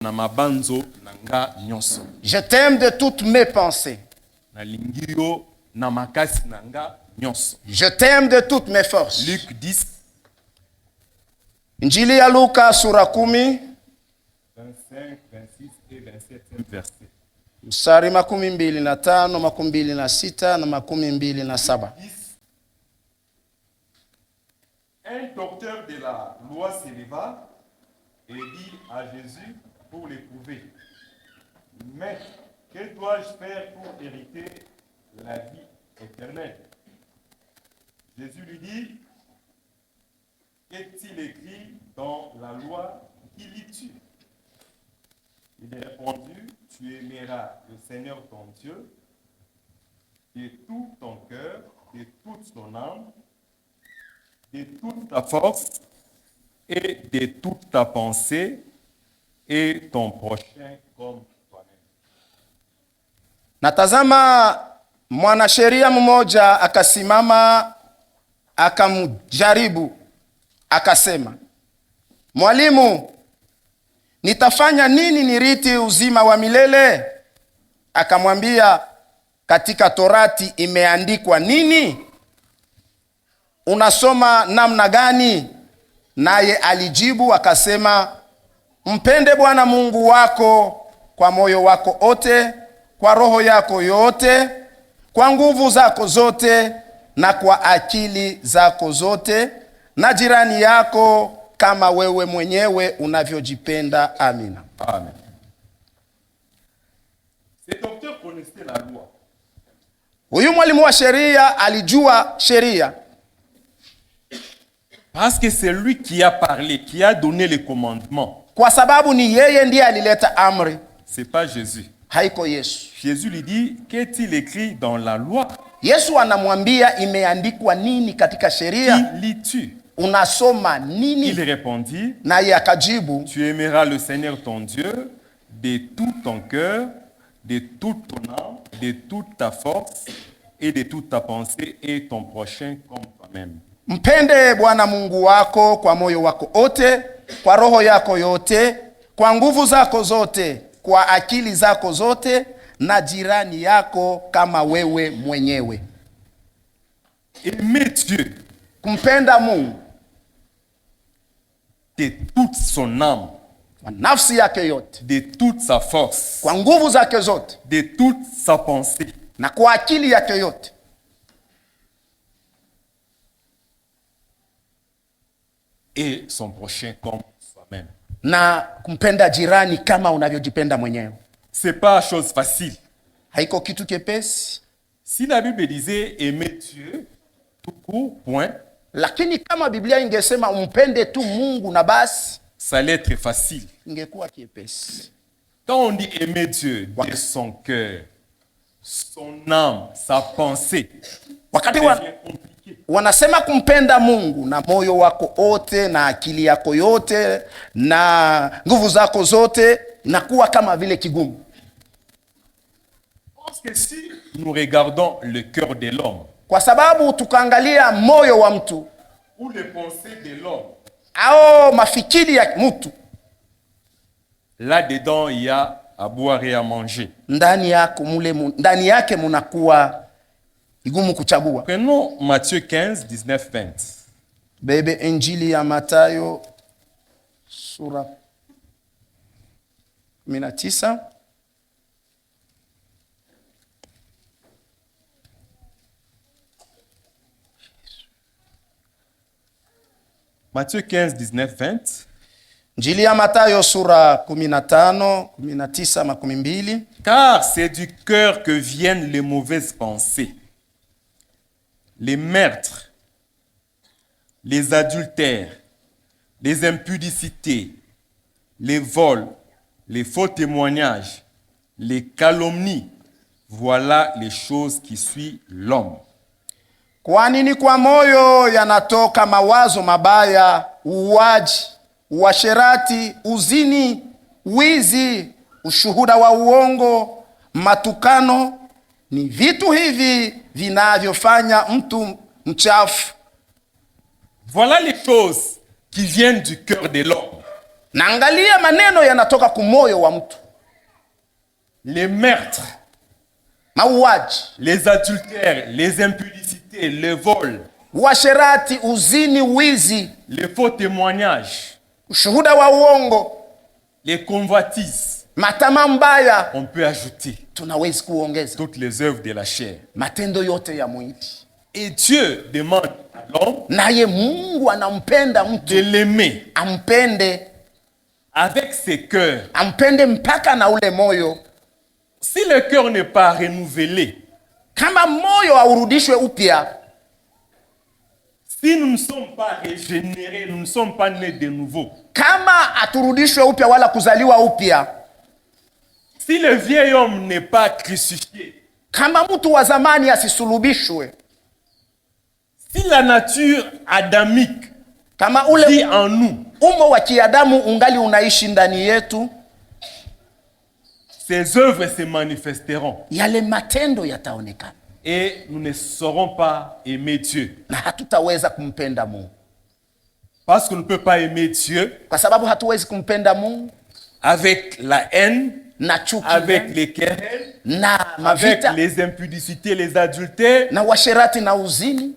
na mabanzo nanga nyonso. Je t'aime de toutes mes pensées. Na lingio na makasi nanga nyonso. Je t'aime de toutes mes forces. Luc 10. Injili ya Luka sura 10. 25, 26 et 27e verset. Mstari 25, 26 na 27. Un docteur de la loi se leva et dit à Jésus pour l'éprouver: Maître, que dois-je faire pour hériter la vie éternelle? Jésus lui dit: Qu'est-il écrit dans la loi? Qui lis-tu? Il a répondu: Tu aimeras le Seigneur ton Dieu de tout ton cœur, de toute ton âme, de toute ta force et de toute ta pensée, et ton prochain comme toi-même. Natazama mwanasheria mmoja akasimama akamjaribu akasema, Mwalimu, nitafanya nini niriti uzima wa milele? Akamwambia, katika Torati imeandikwa nini? Unasoma namna gani? Naye alijibu akasema, mpende Bwana Mungu wako kwa moyo wako wote, kwa roho yako yote, kwa nguvu zako zote, na kwa akili zako zote, na jirani yako kama wewe mwenyewe unavyojipenda. Amina. Amen. Ce docteur connaissait la loi. Huyu mwalimu wa sheria alijua sheria. Parce que c'est lui qui a parlé, qui a donné les commandements. Kwa sababu ni yeye ndiye alileta amri. C'est pas Jésus. Haiko Yesu. Jésus lui dit: Qu'est-il écrit dans la loi? Yesu anamwambia imeandikwa nini katika sheria? Qui lis-tu? Unasoma nini? Il répondit: Naye akajibu, Tu aimeras le Seigneur ton Dieu de tout ton cœur, de toute ton âme, de toute ta force et de toute ta pensée, et ton prochain comme toi-même. mpende Bwana Mungu wako kwa moyo wako wote, kwa roho yako yote, kwa nguvu zako zote, kwa akili zako zote, na jirani yako kama wewe mwenyewe. Aimer Dieu Kumpenda Mungu de toute son âme, kwa nafsi yake yote, de toute sa force, kwa nguvu zake zote, de toute sa pensée, na kwa akili yake yote, et son prochain comme soi-même. na kumpenda jirani kama unavyojipenda mwenyewe. C'est pas chose facile. Haiko kitu kepesi. Si la Bible disait aimer Dieu tout court, point, Lakini kama Biblia ingesema umpende tu Mungu na basi, ça allait être facile. ingekuwa kiepesi. Quand on dit aimer Dieu de son cœur, son âme, sa pensée, Wakati ça devient compliqué. wanasema kumpenda Mungu na moyo wako wote, na akili yako yote, na nguvu zako zote, inakuwa kama vile kigumu. Parce que si nous regardons le cœur de l'homme, Kwa sababu tukaangalia moyo wa mtu ou les pensées de l'homme, au mafikiri ya mtu, là-dedans, il y a à boire et à manger. ndani yake munakuwa igumu kuchagua. Prenons Matthieu 15, 19, 20. Bebe Injili ya Mathayo sura 19. Matthieu 15, 19, 20. Injili ya Mathayo sura 15, 19, 12. Car c'est du cœur que viennent les mauvaises pensées, les meurtres, les adultères, les impudicités, les vols, les faux témoignages, les calomnies. Voilà les choses qui suivent l'homme. Kwa nini kwa moyo yanatoka mawazo mabaya, uuaji, uasherati, uzini, wizi, ushuhuda wa uongo, matukano. Ni vitu hivi vinavyofanya mtu mchafu. Voilà les choses qui viennent du cœur de l'homme. Na angalia maneno yanatoka kumoyo wa mtu. Les meurtres, Mauaji, les adultères, les impudicités, le vol, uasherati, uzini, wizi, les faux témoignages, ushuhuda wa uongo, les convoitises. matamaa mbaya. On peut ajouter Tunawezi kuongeza toutes les œuvres de la chair. matendo yote ya mwili. Et Dieu demande à l'homme Naye Mungu anampenda de mtu, l'aimer ampende, avec ses cœurs. ampende mpaka na ule moyo. Si le cœur n'est pas renouvelé, Kama moyo haurudishwe upya, si nous ne sommes pas régénérés, nous ne sommes pas nés de nouveau, kama haturudishwe upya wala kuzaliwa upya, si le vieil homme n'est pas crucifié, kama mtu wa zamani asisulubishwe, si la nature adamique kama ule vit en nous, umo wa kiadamu ungali unaishi ndani yetu, ses œuvres se manifesteront yale matendo yataonekana et nous ne saurons pas aimer Dieu. na hatutaweza kumpenda Mungu, Parce qu'on ne peut pas aimer Dieu kwa sababu hatuwezi kumpenda Mungu avec la haine, na chuki, avec les querelles, na avec mavita, les impudicités, les adultères, na washerati na uzini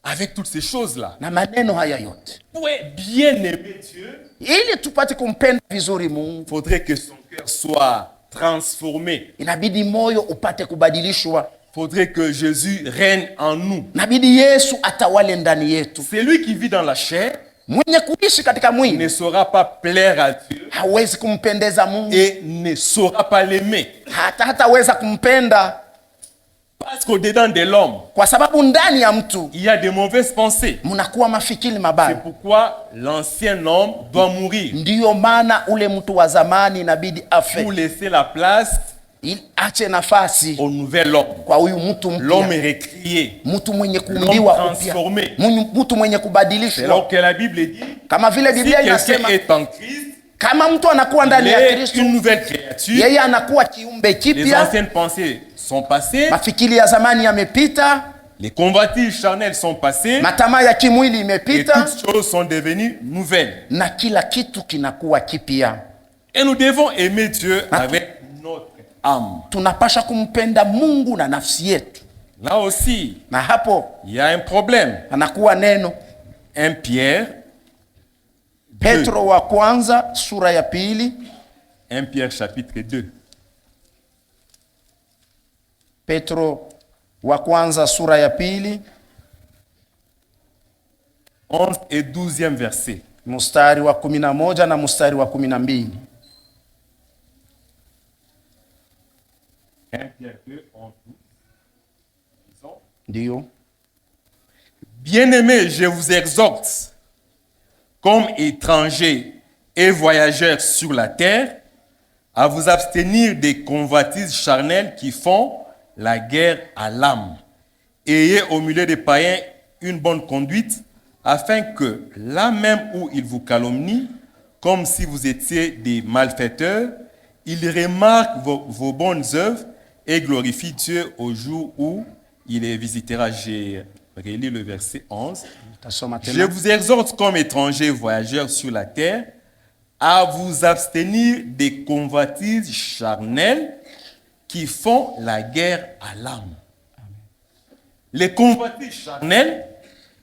avec toutes ces choses-là. na maneno haya yote. Pour bien aimer Dieu, Ili tupate kumpenda vizuri Mungu, il faudrait que son cœur soit transformé. inabidi moyo upate kubadilishwa, Il faudrait que Jésus règne en nous. inabidi Yesu atawale ndani yetu. Celui qui vit dans la chair Mwenye kuishi katika ne mwili saura pas plaire à Dieu hawezi kumpendeza Mungu, et ne saura pas l'aimer. hataweza kumpenda, Parce qu'au-dedans de l'homme, kwa sababu ndani ya mtu il y a de mauvaises pensées. mnakuwa mafikiri C'est mabaya. pourquoi l'ancien homme doit mourir Ndiyo maana ule mtu wa zamani inabidi afe, pour laisser la place ili ache nafasi au nouvel homme. kwa huyu mtu L'homme mpya, est recréé. mtu mwenye L'homme kuumbiwa upya, transformé. mtu mwenye C'est kubadilishwa. là que la Bible dit, Kama vile si Biblia quelqu'un inasema est en Christ, kama mtu anakuwa il ndani ya est Kristo, une nouvelle créature. yeye anakuwa kiumbe Les kipya, anciennes pensées sont passées, mafikiri ya zamani yamepita, les convoitises charnelles sont passées, matamaa ya kimwili et imepita, toutes choses sont devenues nouvelles. na kila kitu kinakuwa kipya. Et nous devons aimer Dieu avec notre âme. Tunapasha kumpenda Mungu na nafsi yetu, Là aussi, na hapo il y a un problème. anakuwa neno. 1 Pierre, Petro wa kwanza sura ya pili, 1 Pierre chapitre 2. Petro wa kwanza sura ya pili 11 et 12e verset. mstari wa 11 na mstari wa 12. 1 Pierre 2, 11, 12. Disons, Ndiyo. bien-aimés, je vous exhorte, comme étrangers et voyageurs sur la terre, à vous abstenir des convoitises charnelles qui font la guerre à l'âme. Ayez au milieu des païens une bonne conduite, afin que, là même où ils vous calomnient, comme si vous étiez des malfaiteurs, ils remarquent vos bonnes œuvres et glorifient Dieu au jour où il les visitera. J'ai relu le verset 11. Tasoma Je tena. vous exhorte comme étrangers voyageurs sur la terre à vous abstenir des convoitises charnelles qui font la guerre à l'âme. Les convoitises charnelles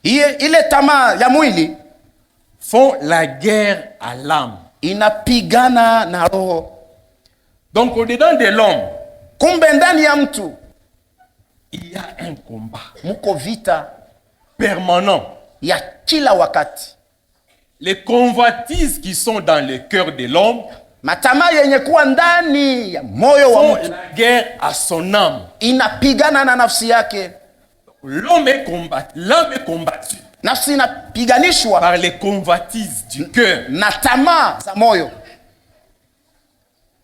Ile tamaa ya mwili font la guerre à l'âme. inapigana na roho. Donc au-dedans de l'homme, Kumbe ndani ya mtu il y a un combat muko vita permanent. ya kila wakati. Les convoitises qui sont dans le cœur de l'homme Matamaa yenye kuwa ndani ya moyo wa font mtu la guerre à son âme. inapigana na nafsi yake. L'homme est combattu, l'âme est combattue Nafsi inapiganishwa par les convoitises du cœur. na tamaa za moyo,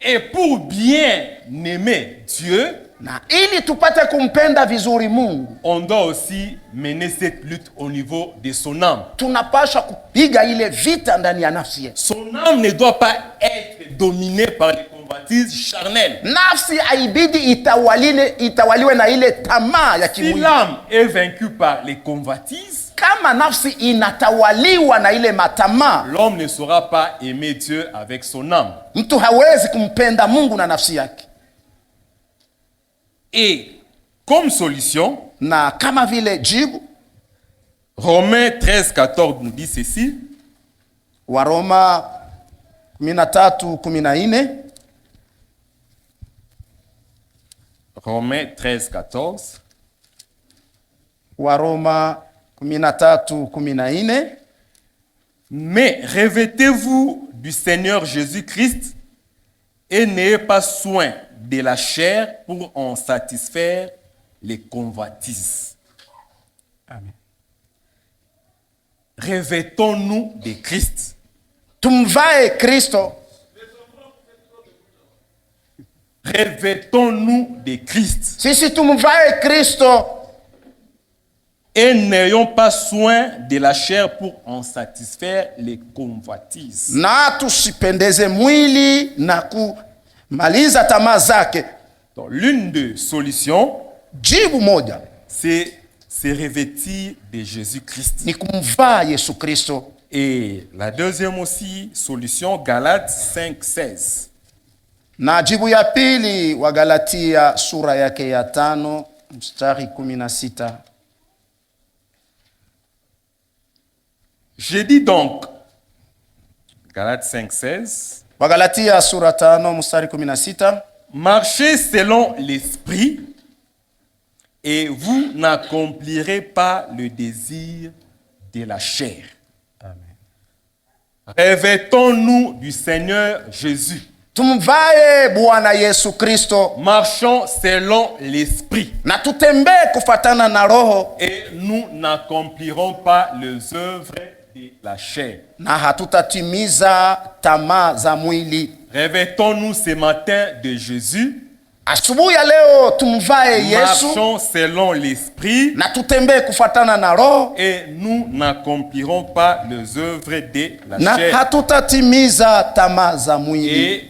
Et pour bien aimer Dieu, na ili tupate kumpenda vizuri Mungu on doit aussi mener cette lutte au niveau de son âme. tunapaswa kupiga ile vita ndani ya nafsi yetu. Son âme ne doit pas être dominée par les convoitises charnelles. Nafsi haibidi itawaliwe na ile tamaa ya Si kimwili. l'âme est vaincue par les convoitises, kama nafsi inatawaliwa na ile matamaa, l'homme ne saura pas aimer Dieu avec son âme. mtu hawezi kumpenda Mungu na nafsi yake. Et comme solution, Na kama vile jibu, Romains 13:14 nous dit ceci. Waroma 13:14, Romains 13:14. Waroma 13:14, Mais revêtez-vous du Seigneur Jésus-Christ et n'ayez pas soin de la chair pour en satisfaire les convoitises. Amen. Revêtons-nous de Christ. Tumvae Kristo, Revêtons-nous de Christ. sisi tumvae Kristo Et n'ayons pas soin de la chair pour en satisfaire les convoitises. na tusipendeze mwili na kumaliza tamaa zake. Donc, l'une des solutions, Jibu moja c'est se revêtir de Jésus-Christ. ni kumvaa Yesu Kristo. Et la deuxième aussi solution, Galates 5:16. Na jibu ya pili, wa Galatia sura yake ya 5 mstari 16. Je dis donc, Galates 5:16, Wa Galatia sura 5 mstari 16, marchez selon l'esprit et vous n'accomplirez pas le désir de la chair. Revêtons-nous du Seigneur Jésus. tumvae Bwana Yesu Kristo Marchons selon l'esprit na tutembee kufatana na roho, et nous n'accomplirons pas les œuvres de la chair. na hatutatimiza tamaa za mwili. Revêtons-nous ce matin de Jésus. Asubuhi ya leo tumvae Yesu Marchons selon l'esprit na tutembee kufatana na roho, et nous n'accomplirons pas les œuvres de la na chair. hatutatimiza tamaa za mwili. Et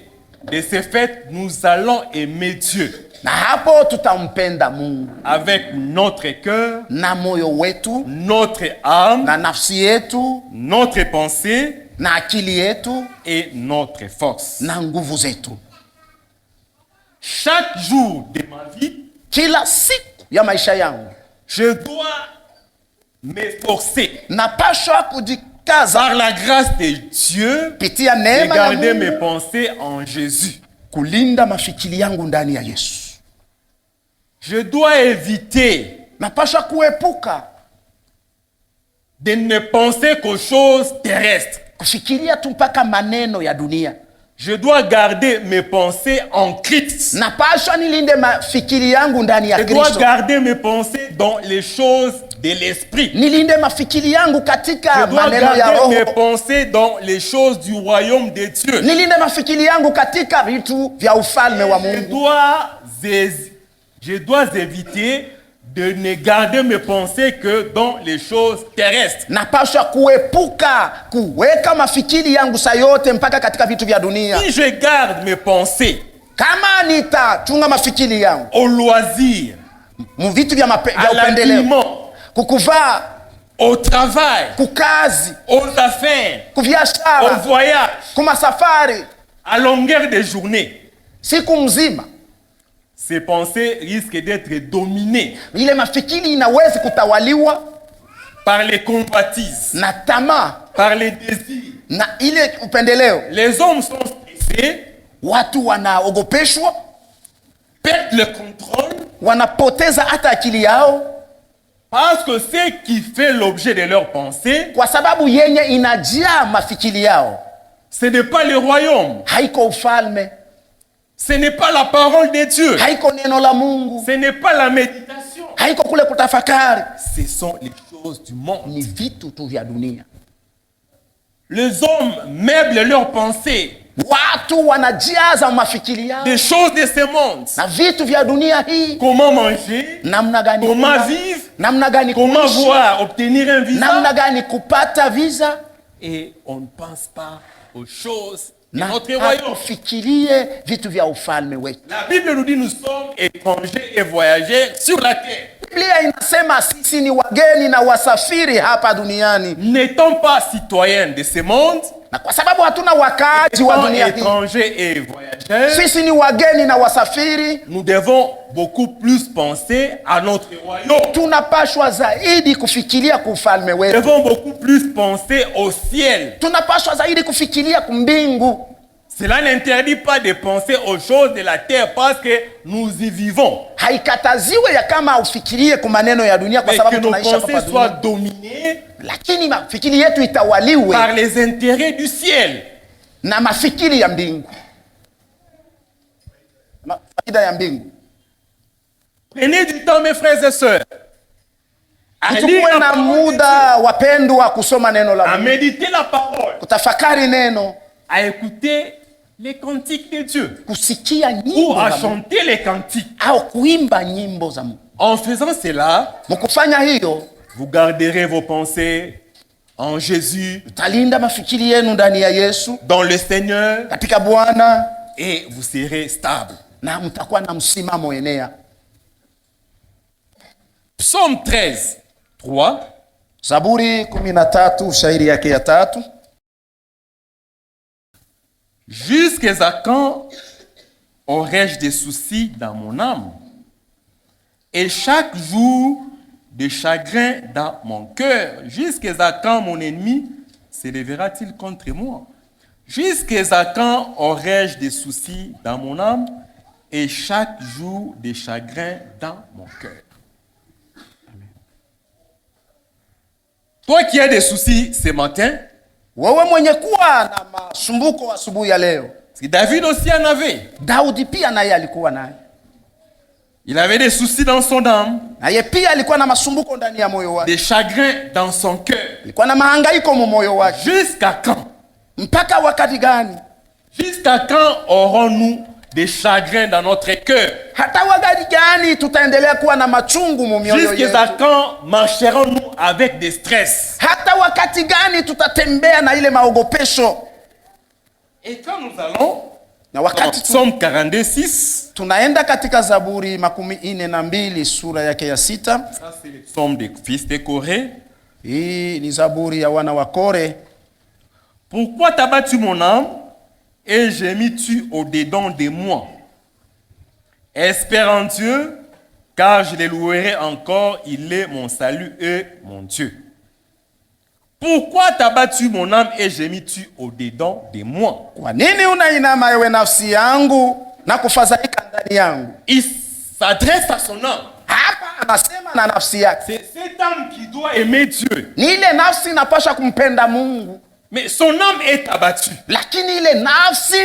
de ce fait, nous allons aimer Dieu Na hapo tutampenda Mungu avec notre cœur, na moyo wetu notre âme, na nafsi yetu notre pensée na akili yetu et notre force. na nguvu zetu. Chaque jour de ma vie, Kila siku ya maisha yangu je dois m'efforcer napashwa kujikaza par la grâce de Dieu kupitia de neema ya garder mes Mungu pensées en Jésus. kulinda mafikiri yangu ndani ya Yesu. Je dois éviter Napashwa kuepuka de ne penser qu'aux choses terrestres. kufikiria tu mpaka maneno ya dunia. Je dois garder mes pensées en Christ. Napashwa nilinde mafikiri yangu ndani Je ya dois Kristo. garder mes pensées dans les choses de l'esprit. Nilinde mafikiri yangu katika Je dois maneno ya garder mes roho. pensées dans les choses du royaume de Dieu. Nilinde mafikiri yangu katika vitu vya ufalme wa Mungu. Je dois éviter de ne garder mes pensées que dans les choses terrestres. Napashwa kuepuka kuweka mafikiri yangu saa yote mpaka katika vitu vya dunia. Si je garde mes pensées Kama nitachunga mafikiri yangu au loisir, mu vitu vya à upendeleo, l'habillement, kukuvaa, au travail, kukazi, aux affaires, au kubiashara, voyage, kumasafari, à longueur de journée, siku mzima, ces pensées risquent d'être dominées ile mafikiri inawezi kutawaliwa par les convoitises, na tamaa par les désirs. na ile upendeleo. Les hommes sont stressés, Watu wanaogopeshwa, perdent le contrôle, wanapoteza hata akili yao, parce que ce qui fait l'objet de leurs pensées, kwa sababu yenye inajaa mafikiri yao ce n'est pas le royaume, haiko ufalme, ce n'est pas la parole de Dieu, haiko neno la Mungu, ce n'est pas la méditation, haiko kule kutafakari, ce sont les choses du monde. ni vitu tu vya dunia. Les hommes meublent leurs pensées Watu wanajaza mafikiri yao des choses de ce monde. na vitu vya dunia hii. Comment manger, Namna gani comment kula, vivre, namna gani comment kuishi, voir, obtenir un visa. namna gani kupata visa, Et on ne pense pas aux choses de na notre royaume. hatufikirie vitu vya ufalme wetu. La Bible nous dit nous sommes étrangers et voyageurs sur la terre. Biblia inasema sisi ni wageni na wasafiri hapa duniani. N'étant pas citoyens de ce monde, Na kwa sababu hatuna wakaaji wa étant dunia hii, étrangers et voyageurs, sisi ni wageni na wasafiri, nous devons beaucoup plus penser à notre royaume. tunapashwa zaidi kufikiria kufalme Nous wetu. devons beaucoup plus penser au ciel. Tunapashwa zaidi kufikiria kumbingu. Cela n'interdit pas de penser aux choses de la terre parce que nous y vivons. Haikataziwe ya kama ufikirie kwa maneno ya dunia kwa Mais que sababu nos tunaishi hapa pensées dunia. soient dominées Lakini mafikiri yetu itawaliwe par les intérêts du ciel. na mafikiri ya mbingu. Faida ya mbingu. Prenez du temps, mes frères et sœurs, à lire Tuchukue la na parole de muda wapendwa kusoma neno la Dieu, à Mungu, méditer la parole, kutafakari neno, à écouter les cantiques de Dieu kusikia ou nyimbo à za Mungu chanter les cantiques. au kuimba nyimbo za Mungu. En faisant cela, Mkufanya hiyo, vous garderez vos pensées en Jésus, utalinda mafikiri yenu ndani ya Yesu, dans le Seigneur, katika Bwana, et vous serez stable. na mtakuwa na msimamo enea. Psaume 13, 3. Zaburi 13 shairi yake ya 3. Jusqu'à quand aurais-je des soucis dans mon âme, et chaque jour de chagrin dans mon cœur? Jusqu'à quand mon ennemi se lèvera-t-il contre moi? Jusqu'à quand aurais-je des soucis dans mon âme, et chaque jour de chagrin dans mon cœur? Toi qui as des soucis ce matin, Wewe mwenye kuwa na masumbuko asubuhi ya leo, parce que David aussi en avait. Daudi pia naye alikuwa naye. Il avait des soucis dans son âme, Naye pia alikuwa na masumbuko ndani ya moyo wake. des chagrins dans son cœur. Alikuwa na mahangaiko mu moyo wake. Jusqu'à quand? Mpaka wakati gani? Jusqu'à quand aurons-nous des chagrins dans notre cœur? Hata wakati gani tutaendelea kuwa na machungu mu mioyo Jusqu'à yetu? quand marcherons-nous avec des stress? Hata wakati gani tutatembea na ile maogopesho? Et quand nous allons Na dans wakati Psaume 42, 6, tunaenda katika Zaburi 42 sura yake ya 6. ça c'est le psaume des fils de Corée. Hii ni Zaburi ya wana wa Kore. Pourquoi t'as battu mon âme et gémis-tu au-dedans de moi? Espère en Dieu, car je le louerai encore, il est mon salut et mon Dieu. Pourquoi t'as battu mon âme et gémis-tu au-dedans de moi? Kwa nini unainama ewe nafsi yangu na kufadhaika ndani yangu? Il s'adresse à son âme. Hapa anasema na nafsi yake. C'est cette âme qui doit aimer Dieu. Ni ile nafsi inapasha kumpenda Mungu. Mais son âme est abattue. Lakini ile nafsi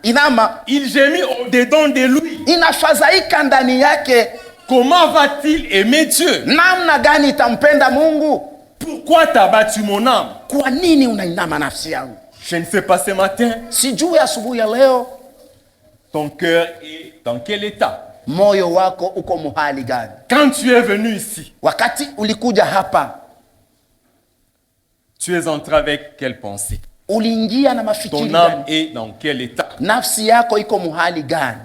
inama, Il gémit au-dedans de lui. inafadhaika ndani yake. Comment va-t-il aimer Dieu? Namna gani itampenda Mungu? Pourquoi t'as battu mon âme? Kwa nini unainama nafsi yangu? Je ne sais pas ce matin. Sijui asubuhi ya leo Ton cœur est dans quel état? moyo wako uko muhali gani? Quand tu es venu ici, Wakati ulikuja hapa, tu es entré avec quelle pensée? uliingia na mafikiri Ton âme gani? est dans quel état? Nafsi yako iko muhali gani?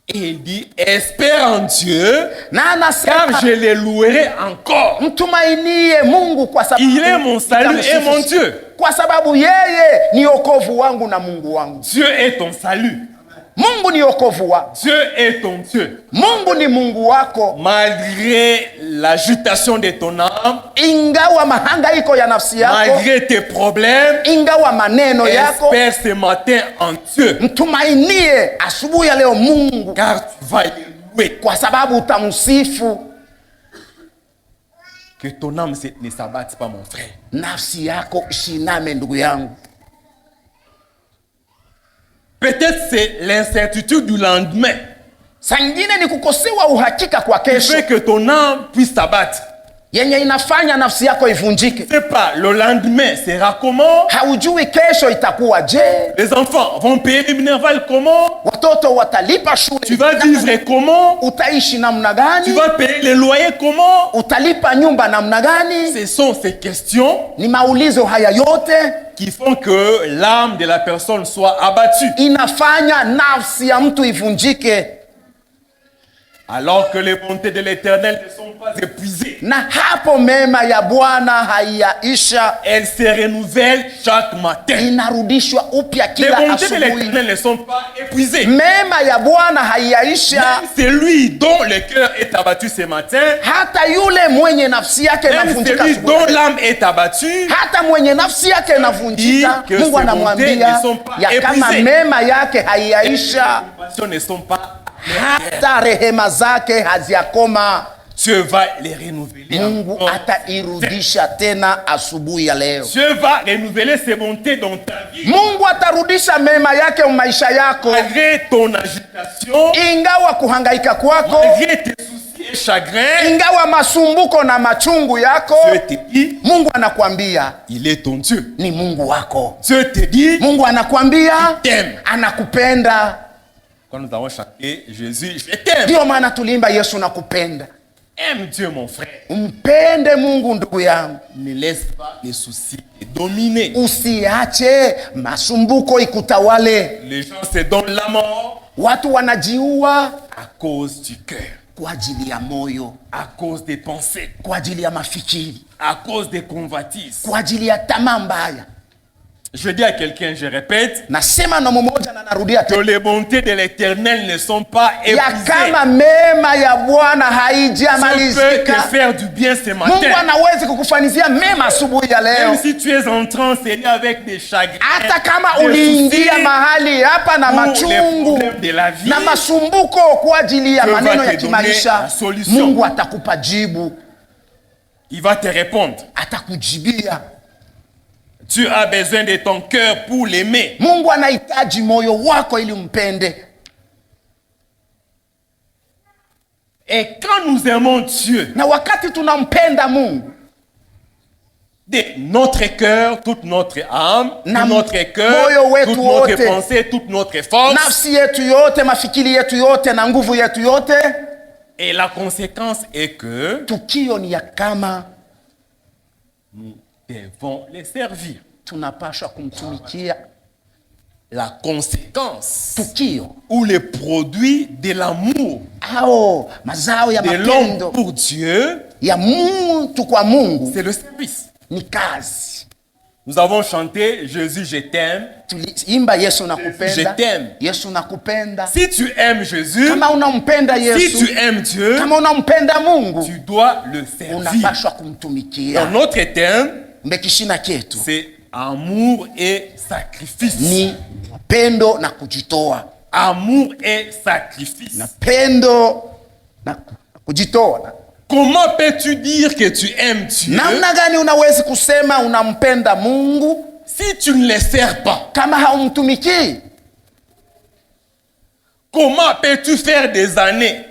Et il dit, espère en Dieu, Na car anasema je le louerai encore. mtumainie Mungu kwa sababu Il est mon salut et mon Dieu. kwa sababu yeye ni wokovu wangu na Mungu wangu. Dieu est ton salut. Mungu ni wokovu wako. Dieu est ton Dieu. Mungu ni Mungu wako. Malgré l'agitation de ton âme, Ingawa mahangaiko ya nafsi yako, malgré tes problèmes, ingawa maneno yako, espère ce matin en Dieu, mtumainie asubuhi ya leo Mungu car tu vas le louer. kwa sababu utamsifu. Que ton âme ne s'abatte pas, mon frère. Nafsi yako ishiname, ndugu yangu. Peut-être c'est l'incertitude du lendemain Sangine ni kukosewa uhakika kwa qui kesho fait que ton âme puisse s'abattre. yenye inafanya nafsi yako ivunjike. Je ne sais pas, le lendemain sera comment? Haujui kesho itakuwa je, Les enfants vont payer les minervales comment? watoto watalipa shule, Tu vas vivre comment? utaishi namna Tu gani, vas payer les loyers comment? utalipa nyumba namna gani. Ce sont ces questions Ni maulizo haya yote qui font que l'âme de la personne soit abattue. inafanya nafsi ya mtu ivunjike. Alors que les bontés de l'Éternel ne sont pas épuisées. Na hapo mema ya Bwana haiyaisha, Elles se renouvellent chaque matin. inarudishwa upya Les kila bontés de asubuhi. l'Éternel ne sont pas épuisées. Mema ya Bwana haiyaisha. Même celui dont le cœur est abattu ce matin, Hata yule mwenye nafsi yake même inavunjika celui asubuhi, dont l'âme est abattue, hata mwenye nafsi yake inavunjika, que Mungu ses bontés anamwambia ne sont pas ya kama épuisées. mema yake les haiyaisha, compassions ne sont pas. hata rehema zake haziakoma. Dieu va les renouveler. Mungu encore. atairudisha tena asubuhi ya leo. Dieu va renouveler ses bontés dans ta vie. Mungu atarudisha mema yake maisha yako, Malgré ton agitation, ingawa kuhangaika kwako, malgré tes soucis et chagrins, ingawa masumbuko na machungu yako. Dieu te dit, Mungu anakuambia il est ton Dieu. ni Mungu wako. Dieu te dit, Mungu anakuambia t'aime. anakupenda. Quand nous avons chanté Jésus, je t'aime. Ndio maana tulimba Yesu nakupenda. Aime Dieu, mon frère. Mpende Mungu ndugu yangu, Ne laisse pas les soucis te dominer. usiache masumbuko ikutawale. Les gens se donnent la mort Watu wanajiua à cause du cœur, kwa ajili ya moyo, à cause des pensées, kwa ajili ya mafikiri, à cause des convoitises. kwa ajili ya tamaa mbaya. Je dis à quelqu'un, je répète, Nasema na mmoja na narudia que tena, les bontés de l'Éternel ne sont pas ya épuisées. kama mema ya Bwana Dieu peut te haijamalizika. faire du bien ce Mungu matin. anaweza kukufanizia mema asubuhi ya leo. Même si tu es en transe et avec des chagrins, Hata kama des uliingia soucis mahali hapa na pour les machungu problèmes de la vie, na masumbuko kwa ajili ya Dieu va maneno te ya donner kimaisha, la solution. Mungu atakupa jibu, il va te répondre. atakujibia. Tu as besoin de ton cœur pour l'aimer. Mungu anahitaji moyo wako ili umpende. Et quand nous aimons Dieu, Na wakati tunampenda Mungu de notre cœur, toute notre âme, Na tout notre cœur, moyo wetu toute notre wote, pensée, toute notre force, nafsi yetu yote, mafikiri yetu yote na nguvu yetu yote, et la conséquence est que tukio ni ya kama nous devons les servir. tunapaswa kumtumikia. La conséquence Tukio ou le produit de l'amour au mazao ya de l'homme mapendo pour Dieu, ya mtu kwa Mungu c'est le service. ni kazi. Nous avons chanté Jésus, je t'aime. Tuliimba Yesu Je nakupenda, t'aime. Yesu nakupenda. Si tu aimes Jésus, Kama unampenda si Yesu, tu aimes Dieu, kama unampenda Mungu, tu dois le servir. unapaswa Dans kumtumikia. notre thème, Mbekishina chetu c'est amour et sacrifice. ni pendo na kujitoa, Amour et sacrifice. na pendo na kujitoa. Comment peux-tu dire que tu aimes Dieu Namna gani unawezi kusema unampenda Mungu si tu ne le sers pas? kama haumtumikii? Comment peux-tu faire des années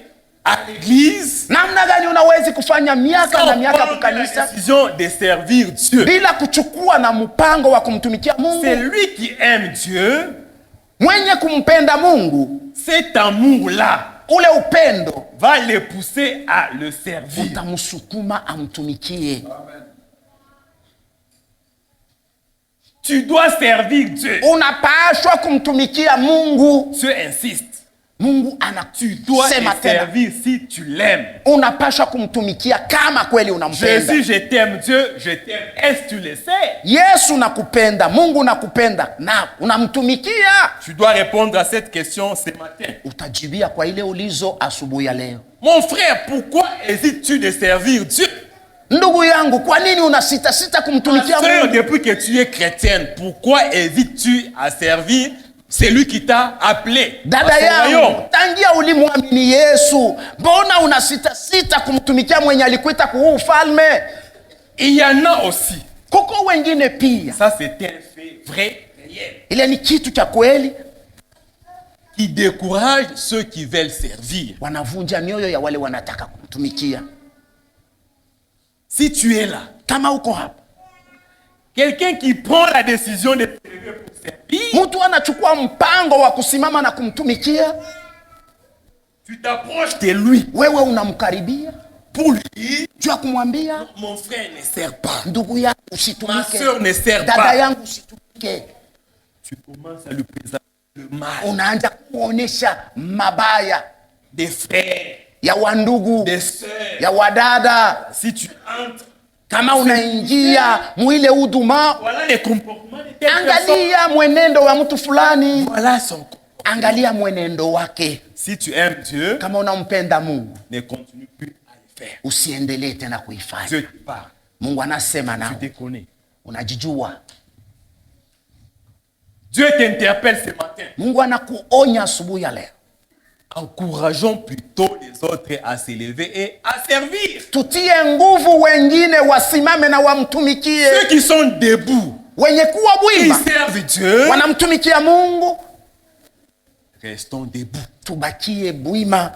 à l'église Namna gani unawezi kufanya miaka sans na miaka prendre la kukanisa décision de servir Dieu? bila kuchukua na mpango wa kumtumikia C'est Mungu? lui qui aime Dieu. Mwenye kumpenda Mungu, Cet amour-là ule upendo va le pousser à le servir. utamsukuma amtumikie. Tu dois servir Dieu. Unapaswa kumtumikia Mungu. Dieu insiste. Mungu Tu dois anasema le tena, servir si tu l'aimes. unapaswa kumtumikia kama kweli unampenda. Jésus, je t'aime, Dieu, je t'aime. Est-ce que tu le sais? Yesu nakupenda, Mungu nakupenda, na unamtumikia. Tu dois répondre à cette question ce matin. Utajibia kwa ile ulizo asubuhi ya leo. Mon frère, pourquoi hésites-tu de servir Dieu? Ndugu yangu, kwa nini unasita sita kumtumikia Frère, Mungu? depuis que tu es chrétienne, pourquoi hésites-tu à servir celui qui t'a appelé? Dada à son yangu, royaume? tangia ulimwamini Yesu, mbona unasita sita kumtumikia mwenye alikuita kwa huu ufalme? Il y en a aussi. Kuko wengine pia, Ça, c'est un fait vrai, réel, ile ni kitu cha kweli, qui décourage ceux qui veulent servir. wanavunja mioyo ya wale wanataka kumtumikia. Si tu es là, Kama uko hapa, quelqu'un qui prend la décision de servir pour servir, mtu anachukua mpango wa kusimama na kumtumikia, tu t'approches de lui wewe unamkaribia pour lui. juu ya kumwambia, Mon frère ne sert pas. ndugu yangu Ma usitumike, soeur ne sert dada pas. yangu usitumike. Tu commences à lui présenter le mal Unaanza kuonesha mabaya des frères, ya wandugu, des sœurs, ya wadada, si tu entres, kama unaingia mwile huduma, voilà les comportements de telle personne. angalia mwenendo wa mtu fulani, Voilà son comportement. angalia mwenendo wake. Si tu aimes Dieu, Kama unampenda Mungu, ne continue plus à le faire. usiendelee tena kuifanya. Dieu te parle. Mungu anasema Tu nao, te connais. unajijua. Dieu t'interpelle ce matin. Mungu anakuonya asubuhi ya leo. Encourageons plutôt les autres à s'élever et à servir. Tutie nguvu wengine wasimame na wamtumikie. Ceux qui sont debout, Wenye kuwa ils bwima servent Dieu. wanamtumikia Mungu, Restons debout. tubakie bwima.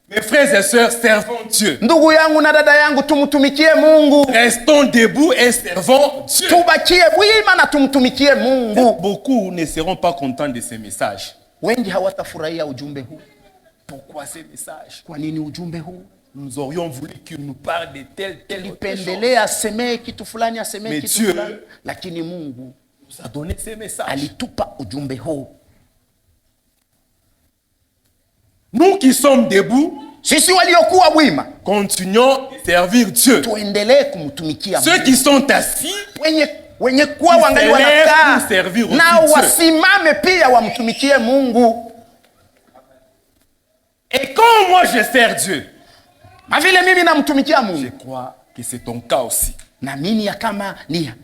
Mes frères et sœurs, servons Dieu. Ndugu yangu na dada yangu, tumtumikie Mungu. Restons debout et servons Dieu. Tubakie bwima na tumtumikie Mungu. Beaucoup ne seront pas contents de ces messages. Wengi hawatafurahia ujumbe huu. Pourquoi ces messages? Kwa nini ujumbe huu? Nous aurions voulu qu'il nous parle de telle autre chose. Tulipendelea asemee kitu fulani, asemee Mais kitu Dieu fulani, lakini Mungu nous a donné ces messages. alitupa ujumbe huu. Nous qui sommes debout, Sisi waliokuwa bwima continuons de servir Dieu. tuendelee kumtumikia Ceux Mungu. qui sont assis, Wenye kuwa Ils wangali s'élèvent wanakaa pour servir aussi nao Dieu. wasimame pia wamtumikie Mungu. et quand moi je sers Dieu, Na vile mimi namtumikia je Mungu, crois que c'est ton cas aussi. naamini ya kama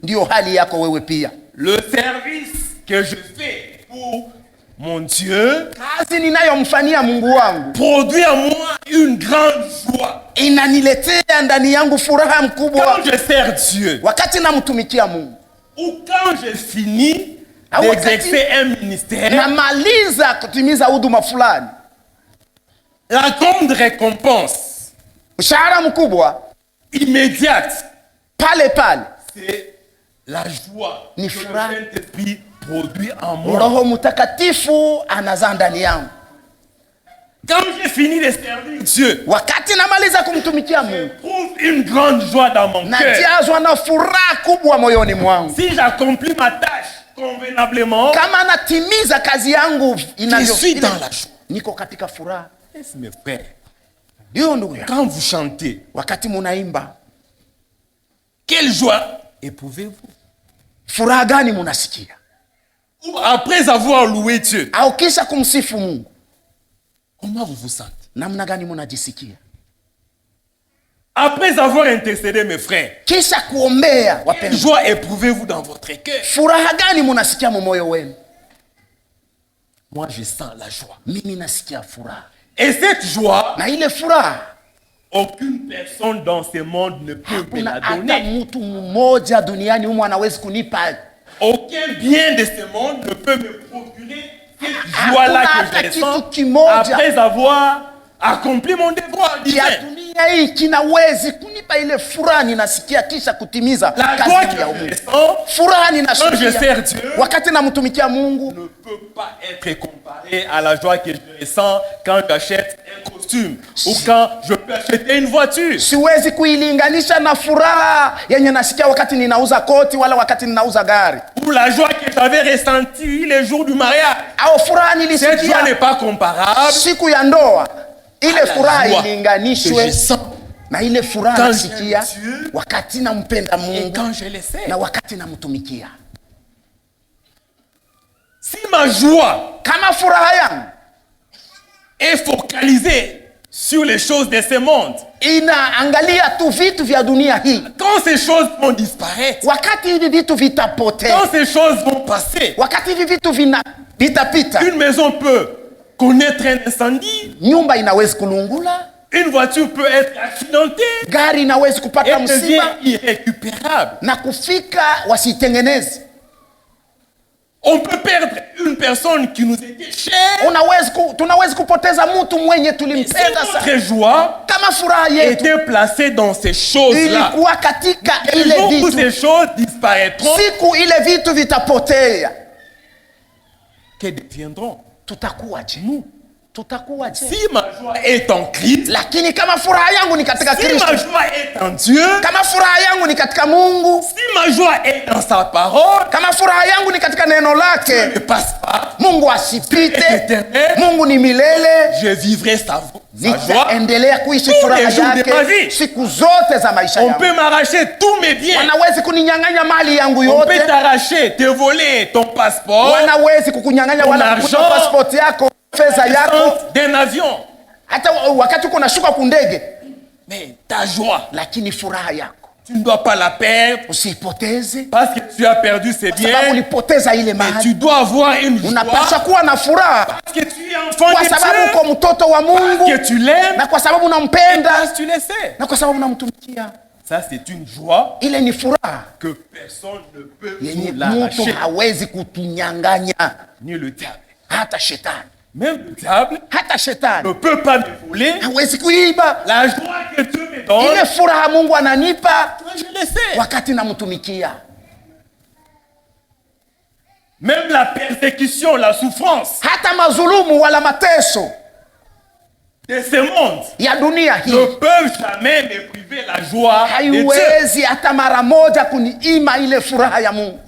ndio hali yako wewe pia. Le service que je fais pour mon Dieu Kazi ninayomfanyia Mungu wangu produit en moi une grande joie. inaniletea ndani yangu furaha mkubwa Quand je sers Dieu, wakati namtumikia Mungu. ou quand je finis Ah, d'exercer un ministère, Namaliza kutimiza huduma fulani, la grande récompense mshahara mkubwa immédiate, pale pale c'est la joie Ni que le furaha. Saint-Esprit produit en moi. Roho Mtakatifu anazaa ndani yangu. Quand j'ai fini de servir Dieu, Wakati namaliza kumtumikia je Mungu, trouve une grande joie dans mon cœur. najazwa na furaha kubwa moyoni mwangu. Si j'accomplis ma tâche convenablement, Kama natimiza kazi yangu je suis dans la joie. niko katika furaha. Yes, mes frères, Ndio ndugu yangu, quand vous chantez, wakati munaimba, quelle joie éprouvez-vous? furaha gani munasikia? Ou après avoir loué Dieu, Au kisha kumsifu Mungu, comment vous vous sentez? namna gani munajisikia? Après avoir intercédé, mes frères, Kisha kuombea, quelle wapendwa, joie éprouvez-vous dans votre cœur? furaha gani munasikia mu moyo wenu? Moi, je sens la joie. Mimi nasikia furaha, Et cette joie, na ile furaha aucune personne dans ce monde ne peut me kuna la hata donner. mtu mmoja duniani humu anawezi kunipa. Aucun bien de ce monde ne peut me procurer cette Hakuna joie-là hata que je kitu ressens kimoja après avoir accompli mon devoir divin. ya dunia hii kinawezi kunipa ile furaha ninasikia kisha kutimiza La kazi joie yangu que ya je Mungu. ressens Furaha quand je ninasikia sers Dieu wakati namtumikia Mungu ne peut pas être comparée à la joie que je ressens quand j'achète un costume ou quand je peux acheter une voiture. siwezi kuilinganisha na furaha yenye nasikia wakati ninauza koti wala wakati ninauza gari, Ou la joie que j'avais ressentie les jours du mariage. au furaha Cette joie nilisikia n'est pas comparable siku ya ndoa. Ile à la furaha joie que ilinganishwe je sens na ile furaha quand nasikia j'aime Dieu wakati nampenda et Mungu quand je le sais. na wakati namtumikia. Si ma joie Kama furaha yangu est focalisée sur les choses de ce monde, inaangalia tu vitu vya dunia hii, quand ces choses vont disparaître, wakati hivi vitu vitapotea, quand ces choses vont passer, wakati hivi vitu vitapita, une maison peut connaître un incendie, nyumba inawezi kulungula, une voiture peut être accidentée gari inawezi et kupata devient msiba irrécupérable. na kufika wasitengeneze. On peut perdre une personne qui nous était chère. Tunawezi kupoteza mtu mwenye Si tulimpenda sana. notre joie Kama furaha yetu était placée dans ces choses-là, ilikuwa katika le ile jour où ces vitu, choses disparaîtront, siku ile vitu vitapotea, que deviendront tutakuwaje? nous? tutakuwa je? Si ma joie est en Christ, Lakini kama furaha yangu ni katika si Kristo, ma joie est en Dieu, kama furaha yangu ni katika Mungu, si ma joie est dans sa parole, kama furaha yangu ni katika neno ne lake, passe pas, Mungu asipite, éternel, Mungu ni milele, je vivrai sa joie. nitaendelea kuishi tous furaha les jours de ma yake vie. siku zote za maisha On yangu. peut m'arracher tous mes biens. Wanawezi kuninyang'anya mali yangu On peut yote, t'arracher, te voler ton passeport, wanawezi kukunyang'anya Ton wala argent, kukuta passport yako, fedha yako, d'un avion. hata wakati uko nashuka kundege, Mais ta joie, lakini furaha yako tu ne dois pas la perdre usiipoteze, parce que tu as perdu ses sababu biens. ulipoteza ile Mais mali. tu dois avoir une Unapaswa joie kuwa na furaha parce que tu es enfant kwa de sababu Dieu, uko mtoto wa Mungu, que tu l'aimes, na kwa sababu parce unampenda, que tu le sais. na kwa sababu unamtumikia. Ça, c'est une joie Ile ni furaha que personne ne peut yenye nous mtu l'arracher, hawezi kutunyang'anya, ni le diable. hata shetani. Même le diable Hata shetani ne peut pas me voler hawezi kuiba la joie que Dieu me donne. ile furaha Mungu ananipa Je le sais. wakati namtumikia. Même la persécution, la souffrance Hata mazulumu wala mateso de ce monde ya dunia ne hii peuvent jamais me priver la joie de Dieu. haiwezi hata mara moja kuniima ile furaha ya Mungu.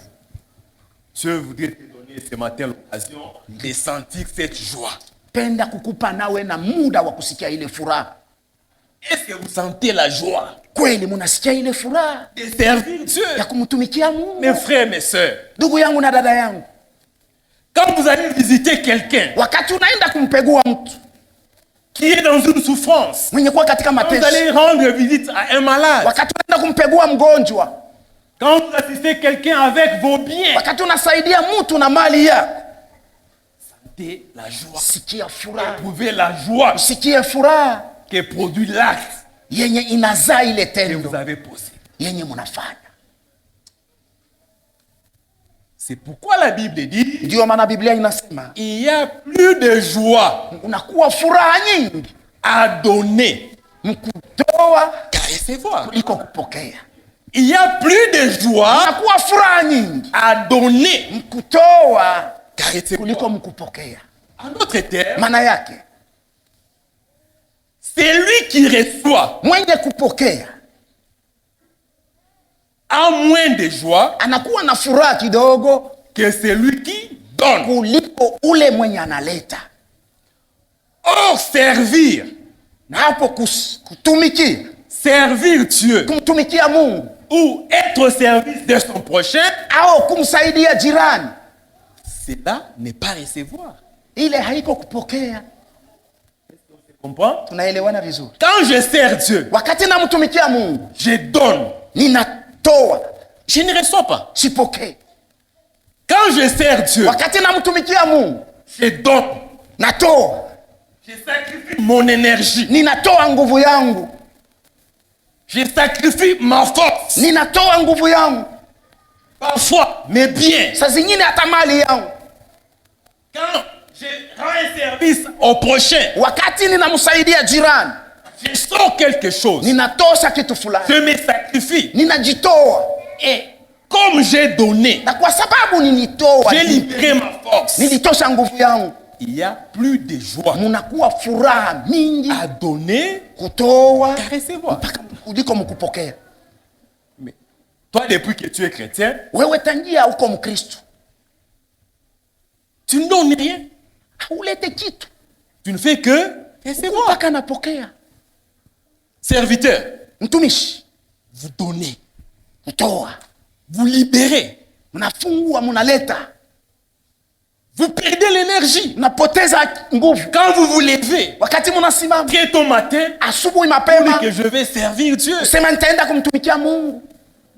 Dieu voudrait te donner ce matin l'occasion de sentir cette joie. Penda kukupa nawe na muda wa kusikia ile furaha. Est-ce que vous sentez la joie Kweli munasikia ile furaha de servir Dieu? ya kumtumikia Mungu? Mes frères, mes sœurs, Ndugu yangu na dada yangu, quand vous allez visiter quelqu'un wakati unaenda kumpegua mtu qui est dans une souffrance, mwenye kuwa katika quand vous mateso, allez rendre visite à un malade, wakati unaenda kumpegua mgonjwa, quand vous assistez quelqu'un avec vos biens, wakati unasaidia mtu na mali yako, sentez la joie. sikia furaha, Trouvez la joie sikie furaha que produit l'acte yenye inazaa ile que tendo vous avez posé. yenye munafanya. C'est pourquoi la Bible dit Ndio maana Biblia inasema il y a plus de joie unakuwa furaha nyingi à donner mkutoa qu'à recevoir. kuliko kupokea. Il y a plus de joie Unakuwa furaha nyingi à donner mkutoa qu'à recevoir. kuliko mkupokea. En d'autres termes, Maana yake c'est lui qui reçoit mwenye kupokea a moins de joie anakuwa na furaha kidogo que celui qui donne. kuliko ule mwenye analeta. Or, servir, Na hapo kutumikia, servir Dieu kumtumikia Mungu ou être au service de son prochain, au kumsaidia jirani, cela n'est pas recevoir. ile haiko kupokea. Tu comprends? Tunaelewana vizuri? Quand je sers Dieu, Wakati namtumikia Mungu je donne. ninatoa, Je ne reçois pas. sipokee. Quand je sers Dieu, Wakati namtumikia Mungu je donne. natoa, Je sacrifie mon énergie. ninatoa nguvu yangu, Je sacrifie ma force. ninatoa nguvu yangu, Parfois, mes biens. saa zingine hata mali yangu. Quand je rends un service au prochain, Wakati ninamsaidia jirani, je sors quelque chose. ninatosha kitu fulani, Je me sacrifie. ninajitoa, Et comme j'ai donné, na kwa sababu nilitoa, j'ai libéré ma force. nilitosha nguvu yangu, Il y a plus de joie munakuwa furaha mingi à donner kutoa qu'à recevoir. mpaka kuliko mkupokea. Mais toi, depuis que tu es chrétien, Wewe tangia uko Mkristo tu ne donnes rien. haulete kitu Tu ne fais que recevoir. mpaka napokea. Serviteur, Mtumishi, vous donnez, kutoa, vous libérez, mnafungua, mnaleta, vous perdez l'énergie. mnapoteza nguvu. Quand vous vous levez, Wakati mnasimama très tôt matin, asubuhi vous mapema, dites que je vais servir Dieu. sema nitaenda kumtumikia Mungu.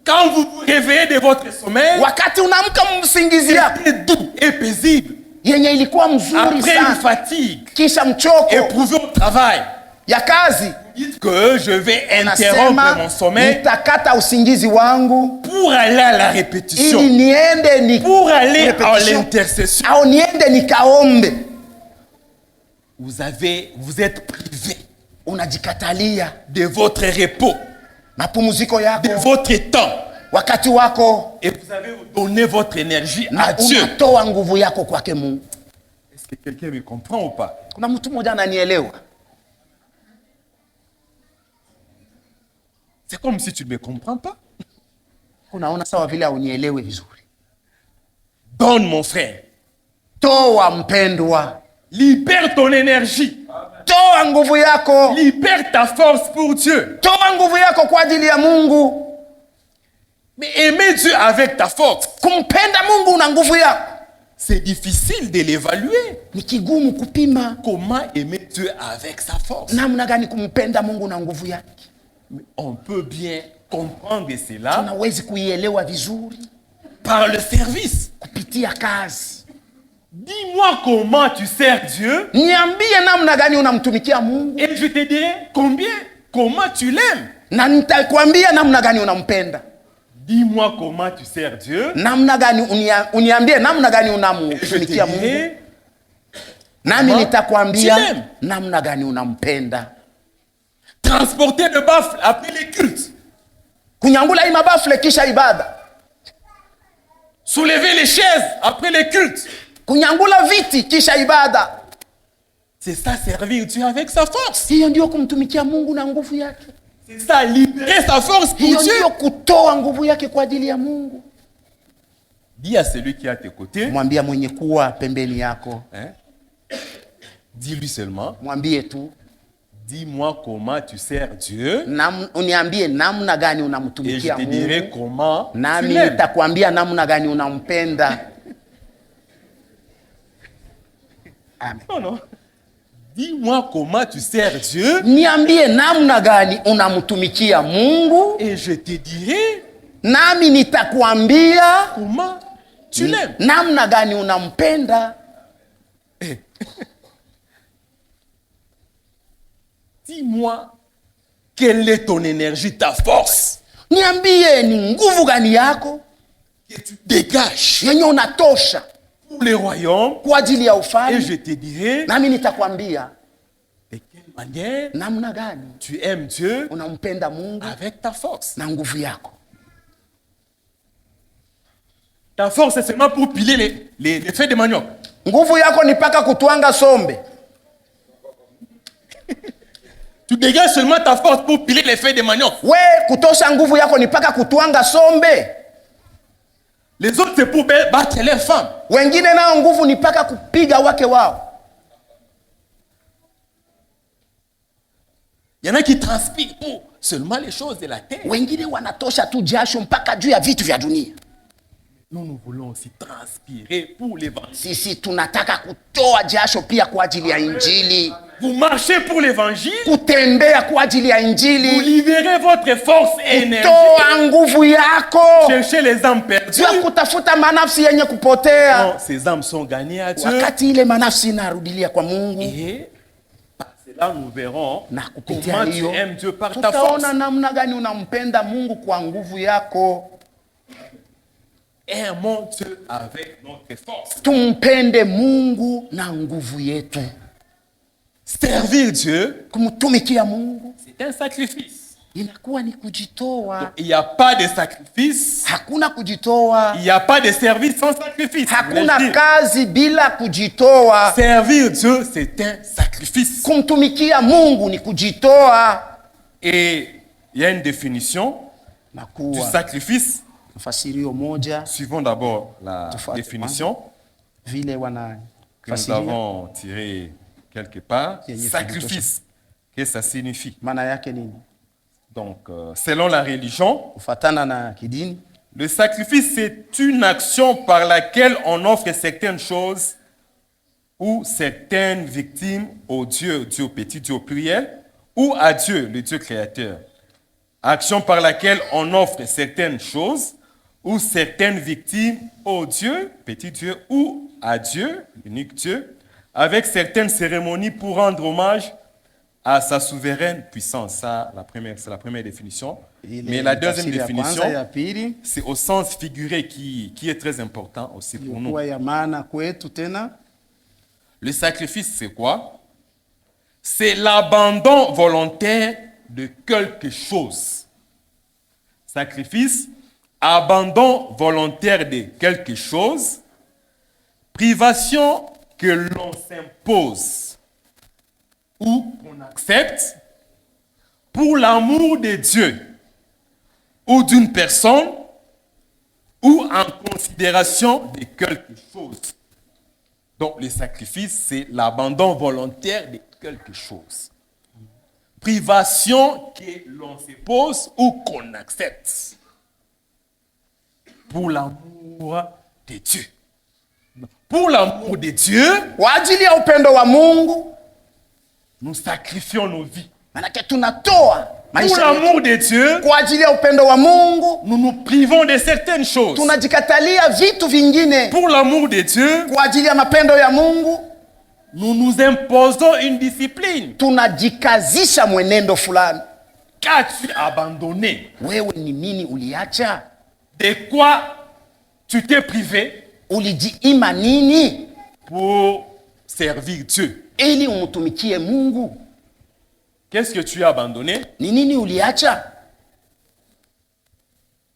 Quand vous vous réveillez de votre sommeil, Wakati unaamka msingizi yako c'est doux et paisible. yenye ilikuwa mzuri Après une sana, fatigue kisha mchoko éprouvée au travail, ya kazi, vous dites que je vais interrompre nasema mon sommeil nitakata usingizi wangu pour aller à la répétition, ili niende pour aller à Répétition. l'intercession. au niende nikaombe. Vous êtes privé Unajikatalia de votre repos, mapumziko de yako, votre temps, wakati wako, et vous avez donné votre énergie à na Dieu. unatoa nguvu yako kwake Mungu. que quelqu'un me comprend ou pas? Kuna mtu mmoja ananielewa? C'est comme si tu ne me comprends pas. Unaona sawa vile haunielewi vizuri. Donne mon frère. Toa mpendwa. Libère ton énergie. Toa nguvu yako. Libère ta force pour Dieu. Toa nguvu yako kwa ajili ya Mungu. Mais aimer Dieu avec ta force, Kumpenda Mungu na nguvu yako c'est difficile de l'évaluer. ni kigumu kupima. Comment aimer Dieu avec sa force? Namna gani kumpenda Mungu na nguvu yake? Mais on peut bien comprendre cela Tunawezi kuielewa vizuri par le service. kupitia kazi. Dis-moi comment tu sers Dieu Niambie namna gani unamtumikia Mungu et je te dirai comment tu l'aimes. na nitakwambia namna gani unampenda. Dis-moi comment tu sers Dieu. Namna gani uniambie namna gani Je te unamtumikia Mungu. dirai Nami nitakwambia Chilem. namna gani unampenda. transporter le baffle après les cultes. Kunyangula hii mabafle kisha ibada. Soulever les chaises après les cultes. Kunyangula viti kisha ibada. C'est ça, servir Dieu avec sa force. Hiyo ndio kumtumikia Mungu na nguvu yake. C'est ça, libérer sa force pour Hiyo Dieu. ndio kutoa nguvu yake kwa ajili ya Mungu. Dis à celui qui est à tes côtés, Mwambie mwenye kuwa pembeni yako. hein, dis-lui seulement, Mwambie tu, dis-moi comment tu sers Dieu uniambie namna gani et je unamtumikia te dirai Mungu. comment tu Nami l'aimes. nitakwambia namna gani unampenda. Amen. Non, non. Dis-moi comment tu sers Dieu Niambie namna gani unamtumikia Mungu. et je te dirai Nami nitakwambia comment tu l'aimes. namna gani unampenda. Dis-moi quelle est ton énergie, ta force Niambie ni nguvu gani yako que tu dégages yenye unatosha pour les royaumes kwa ajili ya et ufalme. je te dirai Nami nitakwambia de quelle manière namna gani tu aimes Dieu unampenda Mungu avec ta force. na nguvu yako. Ta force, c'est seulement pour piler les feuilles de manioc. Nguvu yako ni paka kutwanga sombe. Tu dégages seulement ta force pour piler les feuilles de manioc. We kutosha nguvu yako ni paka kutwanga sombe. Les autres, c'est pour battre les femmes. Wengine nao nguvu ni paka kupiga wake wao. Il y en a qui transpirent pour seulement les choses de la terre. Wengine wanatosha tu jasho mpaka juu ya vitu vya dunia. Nous voulons aussi transpirer pour l'évangile. Sisi tunataka kutoa jasho pia kwa ajili ya Injili. Vous marchez pour l'évangile, Kutembea kwa ajili ya vous Injili. libérez votre force et énergie. Toa nguvu yako. Cherchez les âmes perdues. Sio kutafuta manafsi yenye kupotea. Non, ces âmes sont gagnées à Dieu. Wakati ile manafsi inarudilia kwa Mungu. Et par cela, nous verrons Na kupitia comment tu hiyo aimes Dieu par ta force. tutaona namna gani unampenda Mungu kwa nguvu yako. Aimons Dieu avec notre force. Tumpende Mungu na nguvu yetu. Servir Dieu, Kumtumikia Mungu c'est un sacrifice. inakuwa ni kujitoa. Il n'y a pas de sacrifice. Hakuna kujitoa. Il n'y a pas de service sans sacrifice. Hakuna Voulais-je dire. kazi bila kujitoa. Servir Dieu, c'est un sacrifice. Kumtumikia Mungu ni kujitoa. Et il y a une définition du Nakuwa sacrifice. mafasirio moja Suivons d'abord la Tufuate définition vile que nous wanafasiria avons tirée quelque part. Yenye Sacrifice, qu'est-ce que ça signifie? maana yake nini. Donc, selon la religion, Kufatana na kidini, le sacrifice, c'est une action par laquelle on offre certaines choses ou certaines victimes au Dieu, Dieu au petit, Dieu au pluriel, ou à Dieu, le Dieu créateur. Action par laquelle on offre certaines choses ou certaines victimes au Dieu, petit Dieu, ou à Dieu, l'unique Dieu, avec certaines cérémonies pour rendre hommage à sa souveraine puissance. Ça, c'est la première définition. Mais la deuxième définition, ya pili c'est au sens figuré qui est très important aussi pour nous. ilikuwa ya maana kwetu tena. Le sacrifice, c'est quoi? C'est l'abandon volontaire de quelque chose. Sacrifice, abandon volontaire de quelque chose, privation que l'on s'impose ou qu'on accepte pour l'amour de Dieu ou d'une personne ou en considération de quelque chose. Donc le sacrifice, c'est l'abandon volontaire de quelque chose. Privation que l'on se pose ou qu'on accepte pour l'amour de Dieu. Pour l'amour de Dieu, Kwa ajili ya upendo wa Mungu, nous sacrifions nos vies. manake tunatoa Pour maisha yetu. l'amour de Dieu, Kwa ajili ya upendo wa Mungu, nous nous privons de certaines choses. tunajikatalia vitu vingine. Pour l'amour de Dieu, Kwa ajili ya mapendo ya Mungu, nous nous imposons une discipline. tunajikazisha mwenendo fulani. Qu'as-tu abandonné? Wewe ni nini uliacha? De quoi tu t'es privé Ulijiima nini pour servir Dieu? ili umtumikie Mungu? Qu'est-ce que tu as abandonné? Ni nini uliacha?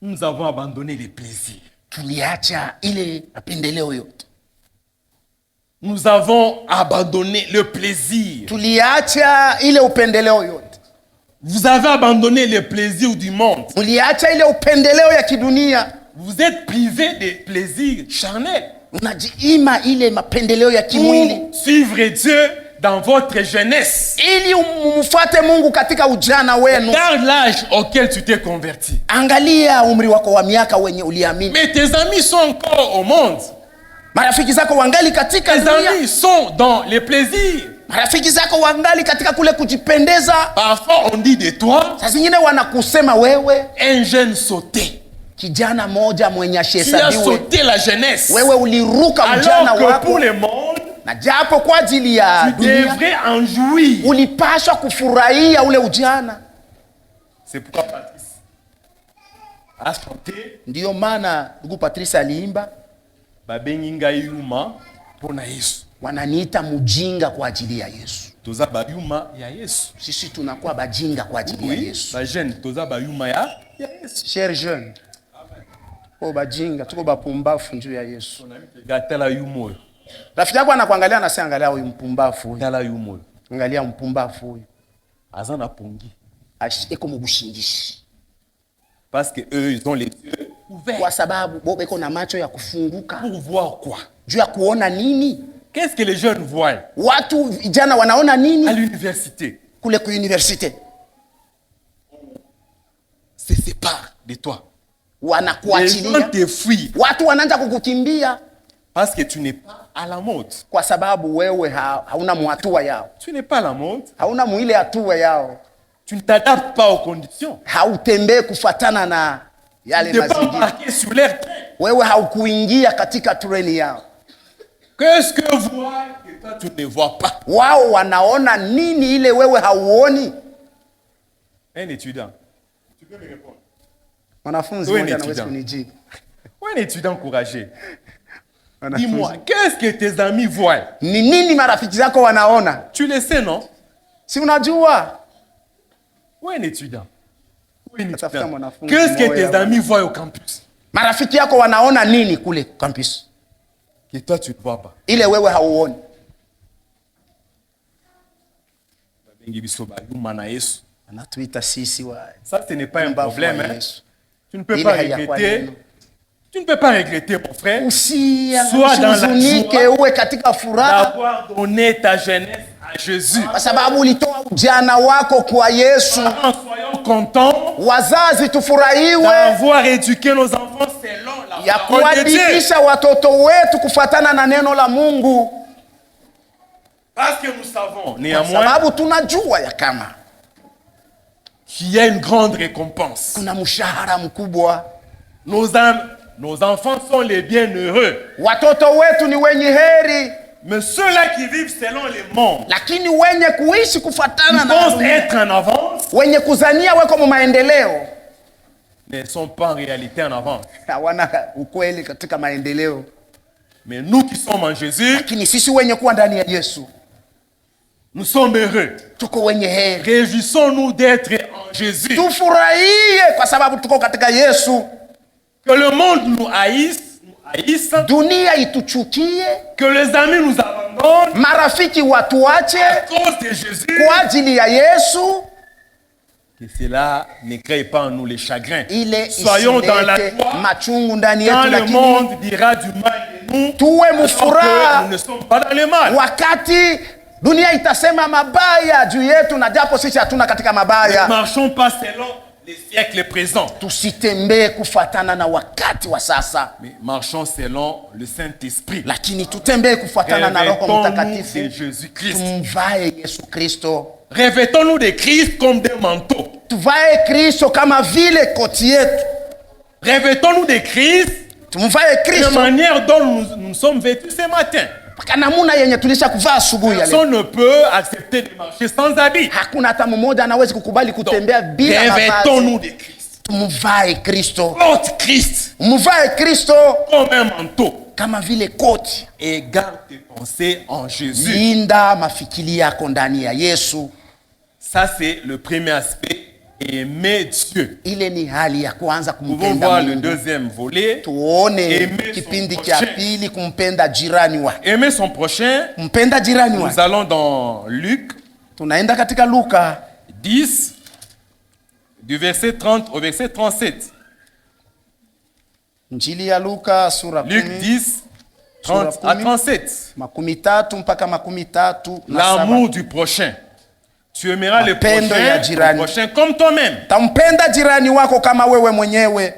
Nous avons abandonné les plaisirs. Tuliacha ile mapendeleo yote. Nous avons abandonné le plaisir. Tuliacha ile upendeleo yote. Vous avez abandonné les plaisirs du monde. Uliacha ile upendeleo ya kidunia. Vous êtes privé des plaisirs charnels. Unajiima ile mapendeleo ya kimwili Pour suivre Dieu dans votre jeunesse. ili umfuate Mungu katika ujana wenu. Regarde l'âge auquel tu t'es converti. Angalia umri wako wa miaka wenye uliamini. Mais tes amis sont encore au monde. Marafiki zako wangali katika Tes dunia. amis sont dans les plaisirs. Marafiki zako wangali katika kule kujipendeza. Parfois on dit de toi, Saa zingine wanakusema wewe un jeune sauté. kijana moja mwenye Tu as ashesabiwe. sauté la jeunesse. Wewe uliruka ujana Alors que wako, pour le monde, na japo kwa ajili ya tu dunia devrais en jouir. ulipashwa kufurahia ule ujana. C'est pourquoi Patrice a chanté Ndiyo maana ndugu Patrice aliimba, Babengi ngai yuma pona Yesu. wananiita mujinga kwa ajili ya Yesu. Toza bayuma ya Yesu. Sisi tunakuwa bajinga kwa ajili ya Oui, Yesu. ba jeune toza bayuma ya Yesu. Cher jeune, tuko bajinga, tuko bapumbafu njuu ya Yesu. Gatala yumo. Rafiki yako anakuangalia na sasa, angalia huyu mpumbafu huyu, Tala yumo. angalia mpumbafu huyu, Azana pongi. eko mugushingishi, Parce que eux ils ont les yeux ouverts. kwa sababu bobe eko na macho ya kufunguka. Pour voir quoi? Juu ya kuona nini? Qu'est-ce que les jeunes voient Watu vijana wanaona à nini l'université? kule ku university? Se séparent de toi. Les gens Wanakuachilia, te fuient watu wanaanza kukukimbia parce que tu n'es pas à la mode. kwa sababu wewe hauna muhatua yao, Tu n'es pas à la mode. hauna muile hatua yao, Tu ne t'adaptes pas aux conditions. hautembee kufatana na Tu yale n'es pas mazingira. embarqué sur l'air train. Wewe haukuingia katika treni yao. Qu'est-ce que voient que toi tu ne vois pas? Wao wanaona nini ile wewe hauoni? Un étudiant. Tu peux me répondre. Mwanafunzi Wewe mmoja ni anaweza étudiant. kunijibu. Un étudiant courageux. Wanafunzi. Dis-moi, qu'est-ce que tes amis voient? Ni nini marafiki zako wanaona? Tu le sais, non? Si unajua? Ou un étudiant? Ou un Tafuta étudiant? mwanafunzi Qu'est-ce que mmoja tes amis voient au campus? Marafiki yako wanaona nini kule campus? Que toi tu ne vois pas. Ile wewe hauoni. Babengi biso bayuma na Yesu. Anatuita sisi wa Ça, ce n'est pas un pumbavu problème. wa Hein? Yesu. Tu ne peux Ile pas hayakuwa regretter. neno. Tu ne peux pas regretter, mon frère, Sois dans la Usihuzunike, joie. uwe katika furaha d'avoir donné ta jeunesse à Jésus. kwa sababu ulitoa ujana wako kwa Yesu. Soyons contents Wazazi tufurahiwe d'avoir éduqué nos enfants selon la ya parole de Dieu. kuadibisha watoto wetu kufuatana na neno la Mungu, Parce que nous savons kwa néanmoins sababu tunajua ya kama qu'il y a une grande récompense. kuna mshahara mkubwa. Nos enfants sont les bienheureux. Watoto wetu ni wenye heri, Mais ceux-là qui vivent selon les mondes, lakini wenye kuishi kufuatana qui na pensent dunia, être en avance, wenye kuzania weko mu maendeleo, ne sont pas en réalité en avance. hawana ukweli katika maendeleo. Mais nous qui sommes en Jésus, Lakini sisi wenye kuwa ndani ya Yesu nous sommes heureux. tuko wenye heri. Réjouissons-nous d'être en Jésus. Tufurahie kwa sababu tuko katika Yesu. Que le monde nous haïsse, Dunia ituchukie, que les amis nous abandonnent, abandonnent marafiki à watuache cause de Jésus, kwa ajili ya Yesu, que cela ne crée pas en nous les chagrins. ile Soyons dans la isilete joie machungu ndani quand yetu, le lakini monde dira du mal de nous, tuwe alors que mfuraha nous ne sommes pas dans le mal. wakati dunia itasema mabaya juu yetu, na japo sisi hatuna katika Ne mabaya. marchons pas selon les siècles présents, Tusitembee kufatana na wakati wa sasa, mais marchons selon le Saint-Esprit. lakini tutembee kufatana na Roho Revêtons-nous de Mtakatifu. Jésus-Christ. Tumvae Yesu Kristo, Revêtons-nous de Christ comme des manteaux. tuvae Kristo kama vile koti yetu. Revêtons-nous de Christ Tumvae de la Kristo manière dont nous sommes vêtus ce matin. kwa namuna yenye tulisha kuvaa asubuhi ya leo. Personne ne peut accepter de marcher sans habit. Hakuna hata mmoja anawezi kukubali kutembea bila mavazi. Revêtons-nous de Christ. Tumvae Kristo, Porte Christ mvae Kristo comme un manteau. kama vile koti. Et garde tes pensées en Jésus. Linda mafikiri yako ndani ya Yesu. Ça, c'est le premier aspect. Aimer Dieu. Ile ni hali ya kwanza Nous pouvons kumpenda voir le Mungu. deuxième volet. Tuone Aimer kipindi son cha prochain. pili, kumpenda jirani wake. Aimer son prochain. Kumpenda jirani Nous wake. allons dans Luc Tunaenda katika Luka 10, du verset 30 au verset 37. Injili ya Luka sura Luc 10 10, 30 à 37. makumi tatu mpaka makumi tatu na L'amour saba. du prochain. Tu aimeras le Mapendo ya jirani. prochain comme toi-même. Tampenda jirani wako kama wewe mwenyewe.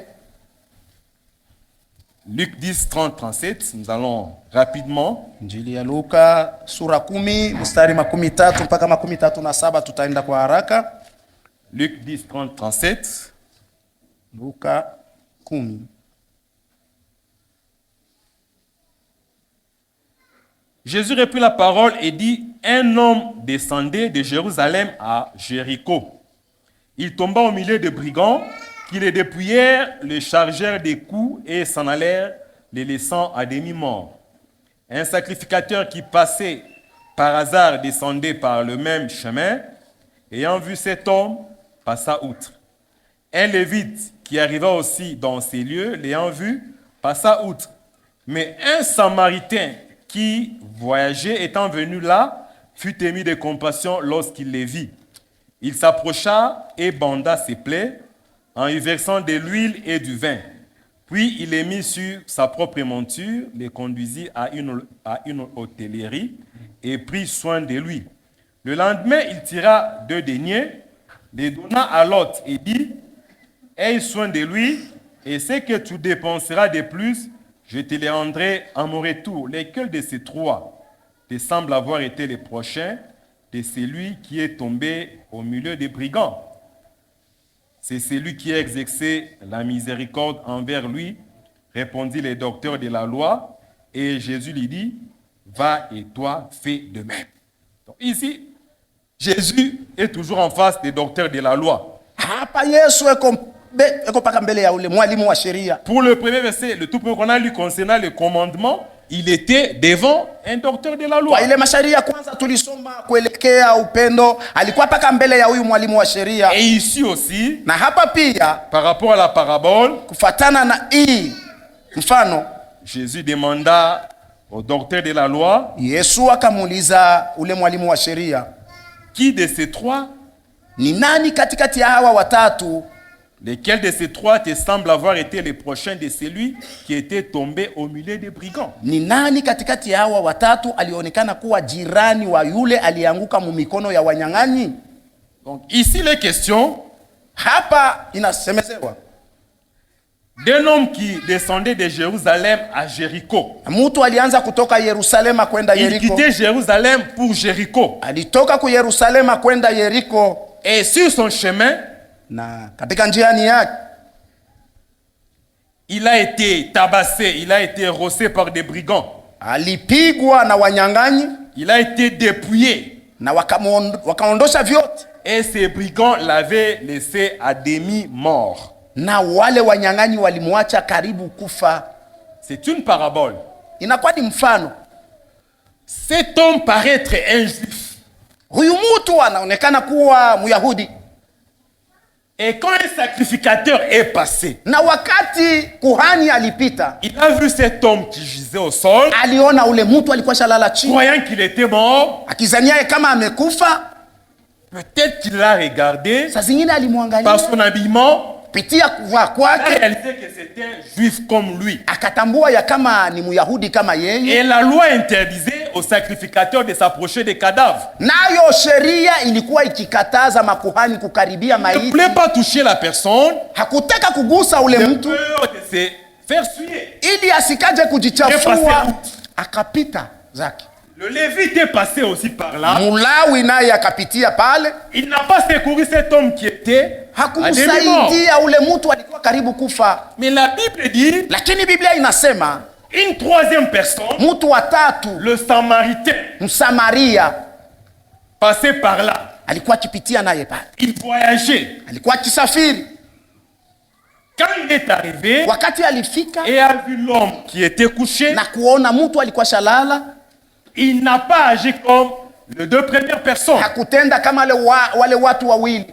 Luc 10, 30, 37. Nous allons rapidement. Injili ya Luka sura 10 mstari makumi tatu mpaka makumi tatu na saba. Tutaenda kwa haraka. Luc 10, 30, 37. Luka 10. Jésus reprit la parole et dit, un homme descendait de Jérusalem à Jéricho. Il tomba au milieu de brigands qui le dépouillèrent, le chargèrent des coups et s'en allèrent, les laissant à demi-mort. Un sacrificateur qui passait par hasard descendait par le même chemin. Ayant vu cet homme, passa outre. Un lévite qui arriva aussi dans ces lieux, l'ayant vu, passa outre. Mais un samaritain qui voyageait, étant venu là, fut ému de compassion lorsqu'il les vit. Il s'approcha et banda ses plaies en y versant de l'huile et du vin. Puis il les mit sur sa propre monture, les conduisit à une hôtellerie et prit soin de lui. Le lendemain, il tira 2 deniers, les donna à l'hôte et dit, « Aie soin de lui, et ce que tu dépenseras de plus, je te les rendrai à mon retour. » Lesquels de ces 3 te semble avoir été les prochains de celui qui est tombé au milieu des brigands? C'est celui qui a exercé la miséricorde envers lui, répondit le docteur de la loi. Et Jésus lui dit, va et toi, fais de même. Donc ici, Jésus est toujours en face des docteurs de la loi. Hapa Yesu eko paka mbele ya ule mwalimu wa sheria. Pour le premier verset, le tout premier qu'on a lu concernant le commandement, il était devant un docteur de la loi. Kwa ile mashairi ya kwanza tulisoma kuelekea upendo, alikuwa paka mbele ya huyu mwalimu wa sheria. Et ici aussi, Na hapa pia par rapport à la parabole, kufatana na hii mfano, Jésus demanda au docteur de la loi, Yesu akamuuliza ule mwalimu wa sheria, qui de ces 3, ni nani katikati ya hawa watatu, lesquels de ces 3 te semble avoir été les prochains de celui qui était tombé au milieu des brigands? ni nani katikati ya hawa watatu alionekana kuwa jirani wa yule alianguka mu mikono ya wanyang'anyi? Donc ici les questions Hapa inasemezewa d'un homme qui descendait de Jérusalem à Jéricho. mtu alianza kutoka Yerusalema kwenda Il Yeriko. quittait Jérusalem pour Jéricho. Alitoka ku Yerusalema kwenda Yeriko, Et sur son chemin, na katika njiani yake il a été tabassé, il a été rossé par des brigands. alipigwa na wanyang'anyi Il a été dépouillé. na wakaondosha vyote, Et ces brigands l'avaient laissé à demi-mort. na wale wanyang'anyi walimwacha karibu kufa. C'est une parabole. Inakuwa ni mfano. Cet homme paraît être un juif. Huyu mtu anaonekana kuwa Myahudi, Et quand un sacrificateur est passé, Na wakati kuhani alipita, il a vu cet homme qui gisait au sol, aliona ule mtu alikuwa shalala chini, croyant qu'il était mort. akizania kama amekufa. Peut-être qu'il l'a regardé Saa zingine par alimwangalia son habillement, pitia kuvaa il a kwake, réalisé que c'était un juif comme lui. akatambua ya kama ni Myahudi kama yeye. Et la loi interdisait aux sacrificateurs de s'approcher des cadavres. Nayo sheria ilikuwa ikikataza makuhani kukaribia Il ne maiti, voulait pas toucher la personne, hakutaka kugusa ule de mtu peur de se faire suer. ili asikaje Yeye kujichafua, pase- akapita zake. Le Lévite est passé aussi par là. Mulawi naye akapitia pale, Il n'a pas secouru cet homme qui était à demi-mort. hakumsaidia ule mtu alikuwa karibu kufa. Mais la Bible dit, Lakini Biblia inasema une troisième personne, mtu wa tatu, le Samaritain, Msamaria, passait par là. alikuwa akipitia naye pale, Il voyageait. alikuwa akisafiri. Quand il est arrivé Wakati alifika et a vu l'homme qui était couché, na kuona mtu alikuwa shalala, il n'a pas agi comme les deux premières personnes. hakutenda kama wale watu wawili.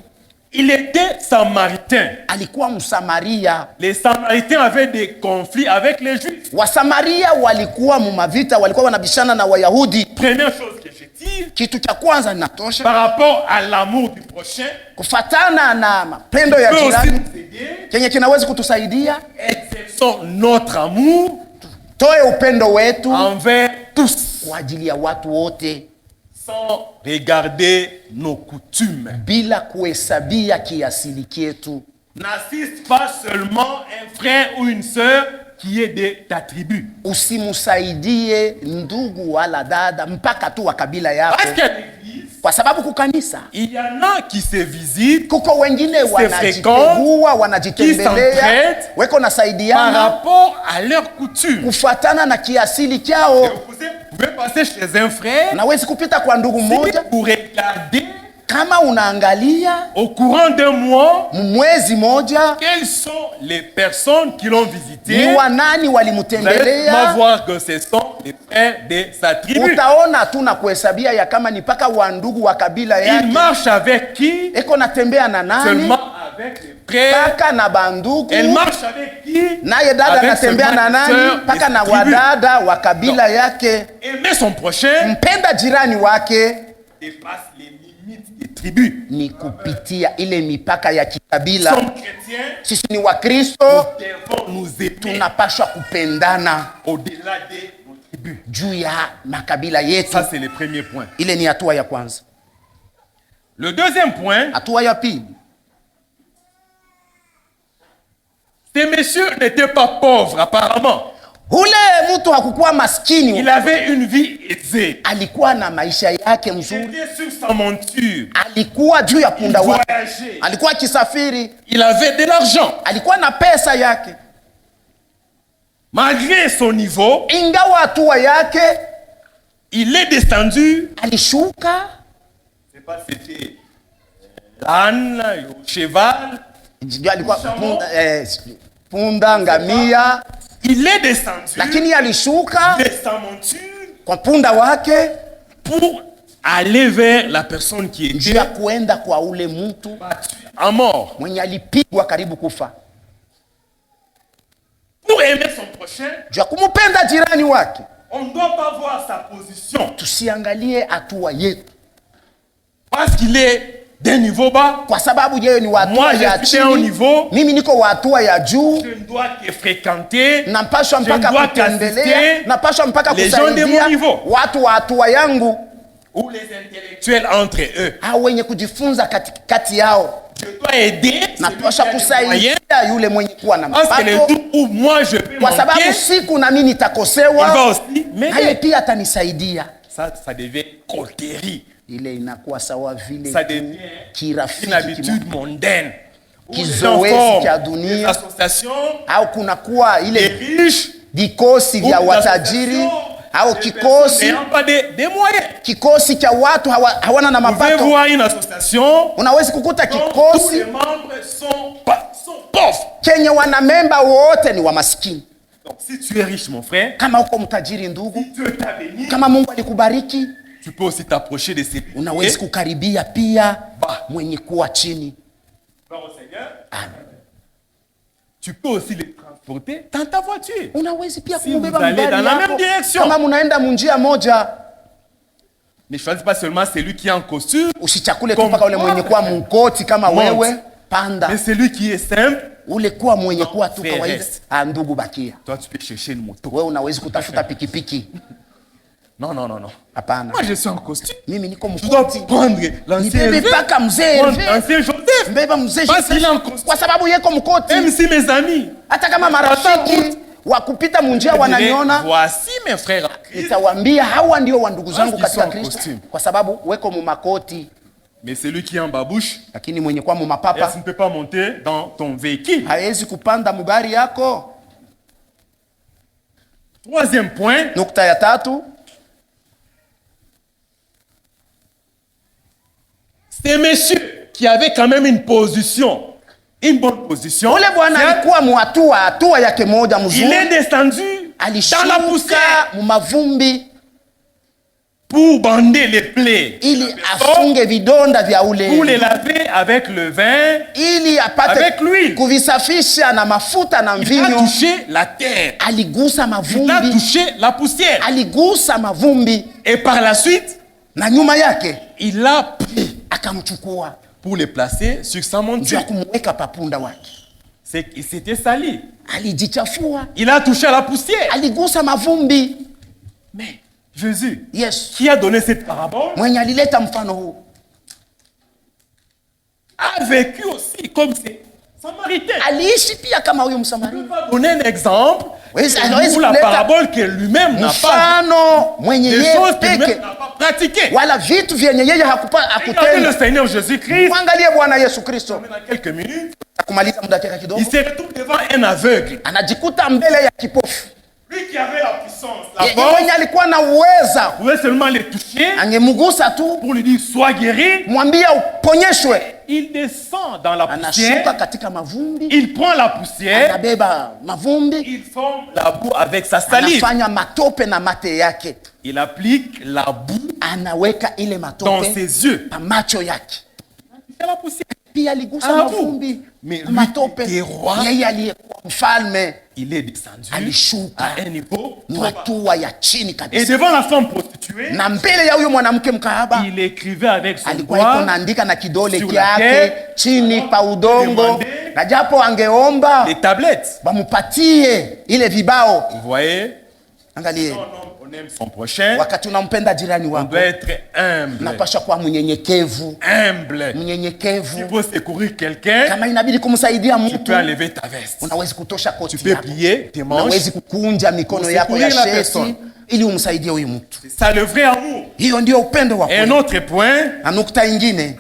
Il était Samaritain. Alikuwa Msamaria. Les Samaritains avaient des conflits avec les Juifs. Wasamaria walikuwa mumavita, walikuwa wanabishana na Wayahudi. Première chose que je tire, Kitu cha kwanza ninatosha par rapport à l'amour du prochain, kufatana na mapendo ya peut aussi jirani, nous aider. kenye kinaweza kutusaidia Exerçons notre amour toe upendo wetu envers tous, kwa ajili ya watu wote, sans regarder nos coutumes. bila kuhesabia kiasili kietu. N'assiste pas seulement un frère ou une sœur qui est de ta tribu. Usimsaidie ndugu wala dada mpaka tu wa kabila yako, Parce qu'à l'église, kwa sababu kukanisa il y en a qui se visitent kuko wengine fréquent, wanajipegua, qui wanajitembelea, s'entraident weko par nasaidiana rapport à leurs coutumes. kufatana na kiasili Et kyao. vous pouvez passer chez un frère, Nawezi kupita kwa ndugu si mmoja, vous regardez kama unaangalia au courant d'un mois, mwezi moja quelles sont les personnes qui l'ont visité. ni wanani Vous allez walimtembelea, voir que ce sont les frères de sa tribu. utaona tu na kuhesabia ya kama ni paka wa ndugu wa kabila Il yake. marche avec qui? Eko natembea na nani? Seulement avec les frères. Paka na bandugu. Elle marche avec qui? Naye dada Avec anatembea seulement na les nani? sœurs de Paka sa na tribu. wadada wa kabila yake. Aimer son prochain Mpenda jirani wake dépasse les limites des tribus. ni kupitia ile mipaka ya Nous kikabila. sommes chrétiens, Sisi ni Wakristo, nous devons nous aimer tunapaswa kupendana au-delà de nos tribus. juu ya makabila yetu. Ça, c'est le premier point. Ile ni hatua ya kwanza. Le deuxième point, Hatua ya pili, ces messieurs n'étaient pas pauvres apparemment. ule mtu hakukuwa maskini, Il avait une vie aisée. alikuwa na maisha yake Il mzuri, était sur sa monture. alikuwa juu ya Il punda wake, voyageait. alikuwa akisafiri, Il avait de l'argent. alikuwa na pesa yake. Malgré son niveau, Ingawa hatua yake, il est descendu. alishuka, Je ne sais pas si c'était l'âne, le cheval. ndio alikuwa punda, ngamia, Il est descendu lakini alishuka de sa monture kwa punda wake pour aller vers la personne qui juu était ya kuenda kwa ule mtu battue en mort. mwenye alipigwa karibu kufa, Pour aimer son prochain, juu ya kumupenda jirani wake. on ne doit pas voir sa position Tusiangalie hatua yetu, parce qu'il est d'un niveau bas. kwa sababu yeye ni wa hatua Moi, ya je suis au chini, niveau. mimi niko wa hatua ya juu. Je ne dois que fréquenter Napashwa Je mpaka dois kutembelea, qu'assister napashwa mpaka les gens de mon kusaidia niveau. watu wa hatua yangu ou les intellectuels entre eux. au wenye kujifunza kati yao. Je dois aider Napashwa celui qui a les moyens, kusaidia yule mwenye kuwa na parce que le mapato, jour où moi je vais kwa sababu manquer, siku nami il va nitakosewa, aussi naye m'aider. pia atanisaidia. Ça devient coterie. Ile inakuwa sawa vile Ça tu devient kirafiki une habitude mondaine. Où les gens Kizoezi forment cha des dunia, associations, au kunakuwa des ile riches, vikosi ou vya des watajiri associations, au des kikosi personnes n'ayant pas des moyens. kikosi cha watu hawana na Vous pouvez mapato. voir une association Unawezi kukuta dont tous kikosi les membres sont pauvres. kenye wanamemba wote ni wa maskini. Donc si tu es riche, mon frère, Kama uko mtajiri ndugu, si Dieu t'a béni, kama Mungu alikubariki, tu peux aussi t'approcher de ces unawezi kukaribia pia mwenye kuwa chini. Gloire au Seigneur. Tu peux aussi les transporter dans ta voiture. Unawezi pia Si kumbeba vous allez mgari dans la yako même direction. kama munaenda munjia moja. Ne choisis pas seulement celui qui est en costume, Usichakule tu mpaka ule mwenye kuwa mkoti kama Monte. wewe, panda. mais celui qui est simple. Ule kuwa mwenye kuwa tu Frère, kawaida. reste. Ndugu, bakia. Toi, tu peux chercher une moto. Wewe unawezi kutafuta pikipiki. Non, non, non, non. Hapana. Moi, je suis en costume. Mimi niko Tu dois mkoti. prendre l'ancien Nibebe Hervé, mpaka mzee prendre Hervé. l'ancien Joseph. Mbeba mzee Parce qu'il est en Joseph. costume. Kwa sababu yeko mkoti. Même si mes amis, Hata kama marafiki wa kupita munjia je dirais, wananiona, voici mes frères en Christ. nitawaambia hawa ndio wa ndugu zangu Parce katika qu'ils sont en Kristo, costume. kwa sababu weko mumakoti. Mais celui qui est en babouche, Lakini mwenye kwa elle mumapapa ne peut pas monter dans ton véhicule. hawezi kupanda mugari yako. Troisième point, Nukta ya tatu, c'est monsieur qui avait quand même une position, une bonne position. ule bwana Certes, alikuwa hatua yake moja il mzuri, est descendu dans la alishuka poussière mumavumbi pour bander les plaies, ili afunge vidonda vya pour les ule, laver avec le vin. ili apate Avec l'huile. kuvisafisha na mafuta na Il a mvinyo. touché la terre, Aligusa il a mavumbi, touché la poussière. aligusa mavumbi, Et par la suite, na nyuma yake il l'a pris akamchukua pour le placer sur sa juu ya monture. kumweka papunda wake. C'est qu'il s'était sali. Alijichafua, Il a touché à la poussière. aligusa mavumbi. Mais Jésus, Yesu qui a donné cette parabole, mwenye alileta mfano huu a vécu aussi comme ces Samaritains. aliishi pia kama huyo Il Msamaria. va donner un exemple Oui, ça doit pour la être- parabole que lui-même n'a pas, Mfano mwenye des yeye choses que peke lui-même n'a pas pratiquées. wala vitu vyenye yeye Regardez le hakutenda. Seigneur Jésus-Christ, Mwangalie Bwana Yesu Kristo, dans quelques minutes, akumaliza muda wake kidogo, il se retrouve devant un aveugle. anajikuta mbele ya kipofu. Lui qui avait la puissance, la Yeye force, mwenye alikuwa na uweza, pouvait seulement le toucher angemgusa tu, pour lui dire sois guéri. mwambia uponyeshwe. Il descend dans la Anashuka poussière, katika mavumbi, il prend la poussière, anabeba mavumbi, il forme la boue avec sa salive. anafanya matope na mate yake, Il applique la boue anaweka ile dans matope ses yeux. pa macho yake. C'est la poussière. Pia aligusa Ah, mavumbi mais na lui matope. qui était roi, Yeye aliyekuwa mfalme il est descendu alishuka à un niveau ni trop bas. hatua ya chini Et kabisa, devant la femme prostituée, na mbele ya huyo mwanamke mkahaba il écrivait avec son alikuwa iko doigt naandika na kidole sur kyake laquelle chini pa udongo, demandait na japo angeomba les tablettes. bamupatie ile vibao. Vous voyez, Angalie, on aime son prochain, wakati unampenda jirani on wako doit être humble. unapaswa kuwa mnyenyekevu, Humble. S'il mnyenyekevu. faut secourir quelqu'un, Kama inabidi kumsaidia tu mtu, peux enlever ta veste. unawezi kutosha Tu koti peux yako, plier tes manches. unawezi kukunja mikono yako ya Secourir la sheti personne. ili umsaidie huyu mtu. C'est ça le vrai amour. Hiyo ndio upendo wa Et un kweli. autre point, Na nukta ingine,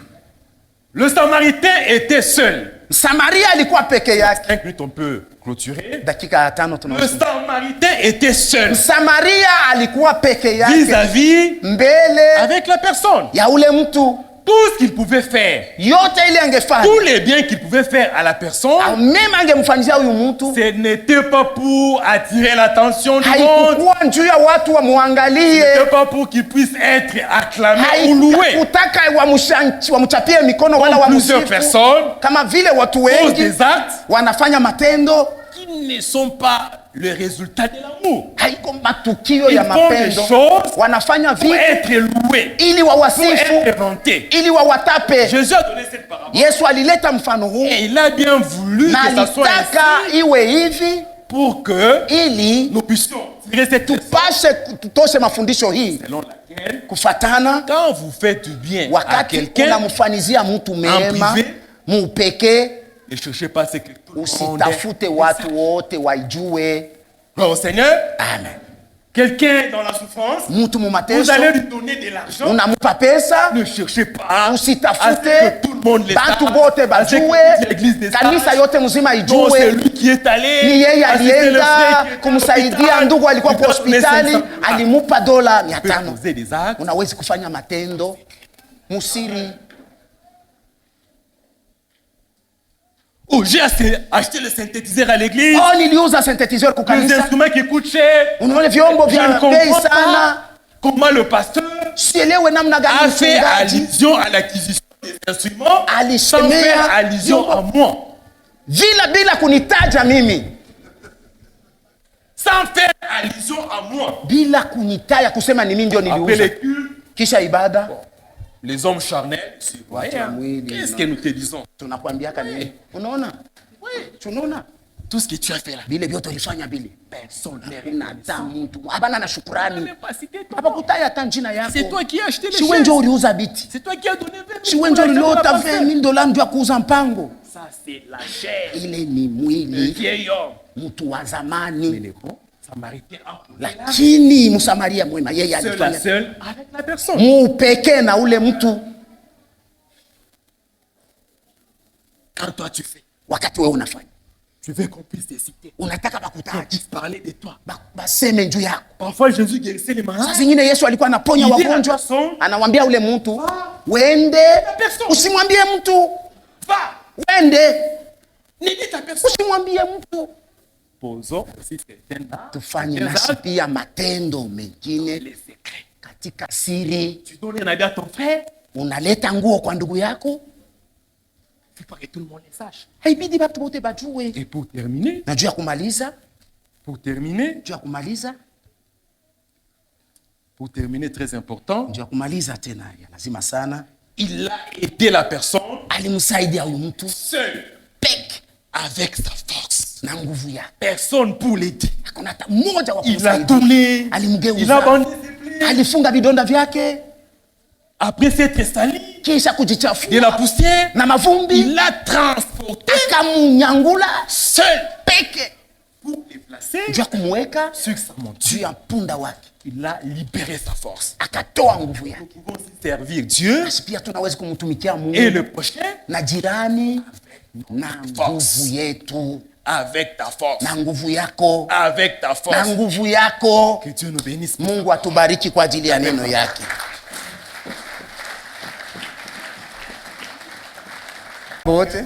le Samaritain était seul. Samaria alikuwa peke yake. 5 minutes, on peut clôturer. Dakika ya 5 Le tunaweza. Samaritain était seul Samaria alikuwa peke yake vis-à-vis mbele avec la personne. ya ule mtu, Tout ce qu'il pouvait faire, yote ile angefanya, tous les biens qu'il pouvait faire à la personne, meme angemfanyia huyu mtu, ce n'était pas pour attirer l'attention du monde, haikukuwa njuu ya watu ce wamwangalie, n'était pas pour qu'il puisse être acclamé ou loué. haikutaka wamchapie mikono wala Comme plusieurs wamsifu, personnes kama vile watu posent wengi des actes wanafanya matendo, qui ne sont pas le résultat de l'amour. haiko matukio Ils ya font des mapendo, choses wanafanya pour vitu être loués, ili pour wawasifu, être vantés. ili wawatape. Jésus a donné cette parabole Yesu alileta mfano huu et il a bien voulu na que ça soit alitaka ainsi iwe hivi pour que ili nous puissions tirer cette leçon tupashe tutoshe mafundisho hii selon laquelle kufatana. quand vous faites du bien à Wakati quelqu'un, unamfanizia mtu mema privé, mupekee, ne cherchez pas ce que tout le monde usitafute watu wote waijue. Gloire au Seigneur. Amen. Quelqu'un dans la souffrance, Mtu vous mumateso allez lui donner de l'argent. unamupa pesa, Ne cherchez pas à ce usitafute que tout le monde les bantu sache, bote à ce que bajue, l'église des kanisa sages. yote mzima Non, c'est ijue. lui qui est allé Ni yeye assister le alienda frère qui était à kumsaidia l'hôpital, ndugu alikuwa lui kwa donner hospitali, 500. alimupa dola Vous pouvez 500. poser des actes. Unawezi kufanya matendo musiri. Oh, j'ai acheté le synthétiseur à l'église. Oh, niliuza synthetiseur Les kukanisa. instruments qui coûtent cher. Unaona vyombo Je ne vya bei comprends sana. pas comment le pasteur Sielewe namna a gani fait mchungaji allusion à l'acquisition des instruments sans alisemea faire allusion à moi. bila kunitaja mimi, sans faire allusion à moi. bila kunitaja kusema ni mimi ndio Après niliuza. les cultes, Kisha ibada les hommes charnels, tu vois, qu'est-ce que nous te disons? tunakwambiaka nini? Unaona? Tunaona Tout ce que tu as fait là. bile vyote ulifanya bile, personne na mtu abana na shukrani, Même pas cité ton nom. hapa kutaya hata jina yako. C'est toi qui as acheté les Si wewe ndio chaises. uliuza biti, C'est toi qui as donné 20 000 si wewe ndio pour la uliota pasteur. $20,000 ndio kuuza mpango. Ça, c'est la chair. Ile ni Le mwili vieil homme. mtu wa Mais zamani, les bons samaritains ont lakini Msamaria mwema yeye seul à alifanya seul avec la personne. mupekee na ule mtu. Quand toi tu fais, Wakati wewe unafanya, tu veux qu'on puisse te citer. unataka Qu'on bakutaje, puisse parler de toi. baseme juu yako. Parfois, Jésus guérissait les malades. Saa zingine Yesu alikuwa anaponya Il dit à wagonjwa, personne, anawambia ule mtu wende, personne. usimwambie mtu Va, wende, ne dis à personne. usimwambie mtu. Posons aussi certaines Tufanye nasi actes, pia matendo mengine les secrets. katika siri. Tu donnes un habit à ton frère, Unaleta nguo kwa ndugu yako, il faut pas que tout le monde les sache. haibidi watu wote bajue. Et pour terminer, Na juu ya kumaliza, très important, juu ya kumaliza tena ya lazima sana, il a aidé la personne alimsaidia huyu mtu seul, peke avec sa force. na nguvu yake. Personne pour l'aider. Hakuna hata mmoja wa Il a kumsaidia. tourné, il a Alimgeuza, bandé ses plaies. alifunga vidonda vyake, Après s'être sali kisha de kujichafua la poussière, na mavumbi, il l'a transporté akamunyangula seul peke pour les placer juu ya kumweka sur sa monture. juu ya punda wake, Il a libéré sa force. akatoa nguvu yake. Nous pouvons aussi servir Dieu Basi pia tunaweza kumtumikia et Mungu le prochain na jirani na nguvu yetu, avec ta force. na nguvu yako, Avec ta na force. nguvu yako. Que Dieu nous bénisse. Mungu atubariki kwa ajili ya neno yake. Wote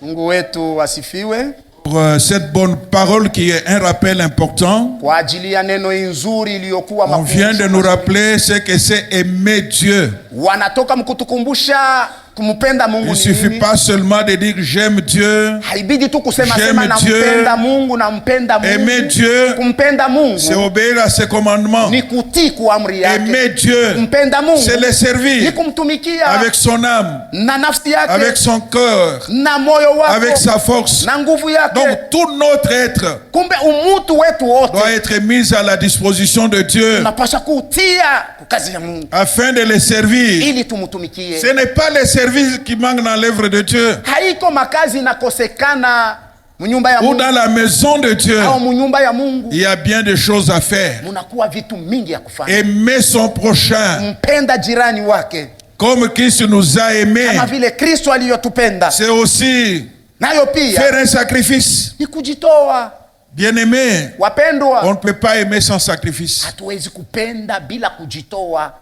Mungu wetu asifiwe Pour cette bonne parole qui est un rappel important. kwa ajili ya neno nzuri iliyokuwa On vient de nous rappeler ce que c'est aimer Dieu. wanatoka mkutukumbusha kumpenda Il Mungu ne ni suffit nini. pas seulement de dire j'aime Dieu. Haibidi tu kusema J'aime sema Dieu. nampenda Mungu, nampenda Aimer Mungu. Dieu, Kumpenda c'est Mungu obéir à ses commandements. ni kutii kwa amri Aimer yake. Dieu, Kumpenda Mungu c'est le ni servir kumtumikia avec son âme, na nafsi yake, avec son cœur, na moyo wako, avec sa force. na nguvu yake. Donc tout notre être Kumbe umutu wetu wote doit être mis à la disposition de Dieu tunapasha kutia kwa kazi ya Mungu afin de le servir. ili tumtumikie. Ce n'est pas le service qui manque dans l'œuvre de Dieu Haiko makazi inakosekana mnyumba ya ou Mungu dans la maison de Dieu. au mnyumba ya Mungu, Il y a bien des choses à faire. munakuwa vitu mingi ya kufanya. Aimer son prochain Mpenda jirani wake comme Christ nous a aimés, kama vile Kristo aliyotupenda, c'est aussi nayo pia faire un sacrifice. ni kujitoa. Bien-aimé, on Wapendwa, ne peut pas aimer sans sacrifice. hatuwezi kupenda bila kujitoa,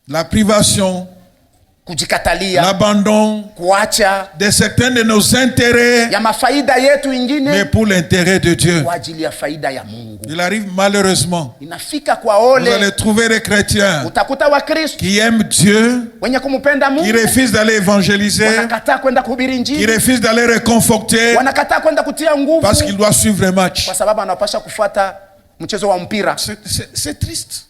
La privation, kujikatalia, l'abandon kuacha de certains de nos intérêts, ya mafaida yetu mais ingine pour l'intérêt de Dieu. kwa ajili ya faida ya Mungu. Il arrive malheureusement, Inafika kwa vous ole, allez trouver des chrétiens utakuta Wakristo qui aiment Dieu, wenye kumpenda qui Mungu refusent d'aller évangéliser, wanakataa kwenda kuhubiri qui Injili, refusent d'aller réconforter wanakataa kwenda kutia nguvu parce qu'ils doivent suivre un match. kwa sababu anapasha kufuata mchezo wa mpira. C'est triste.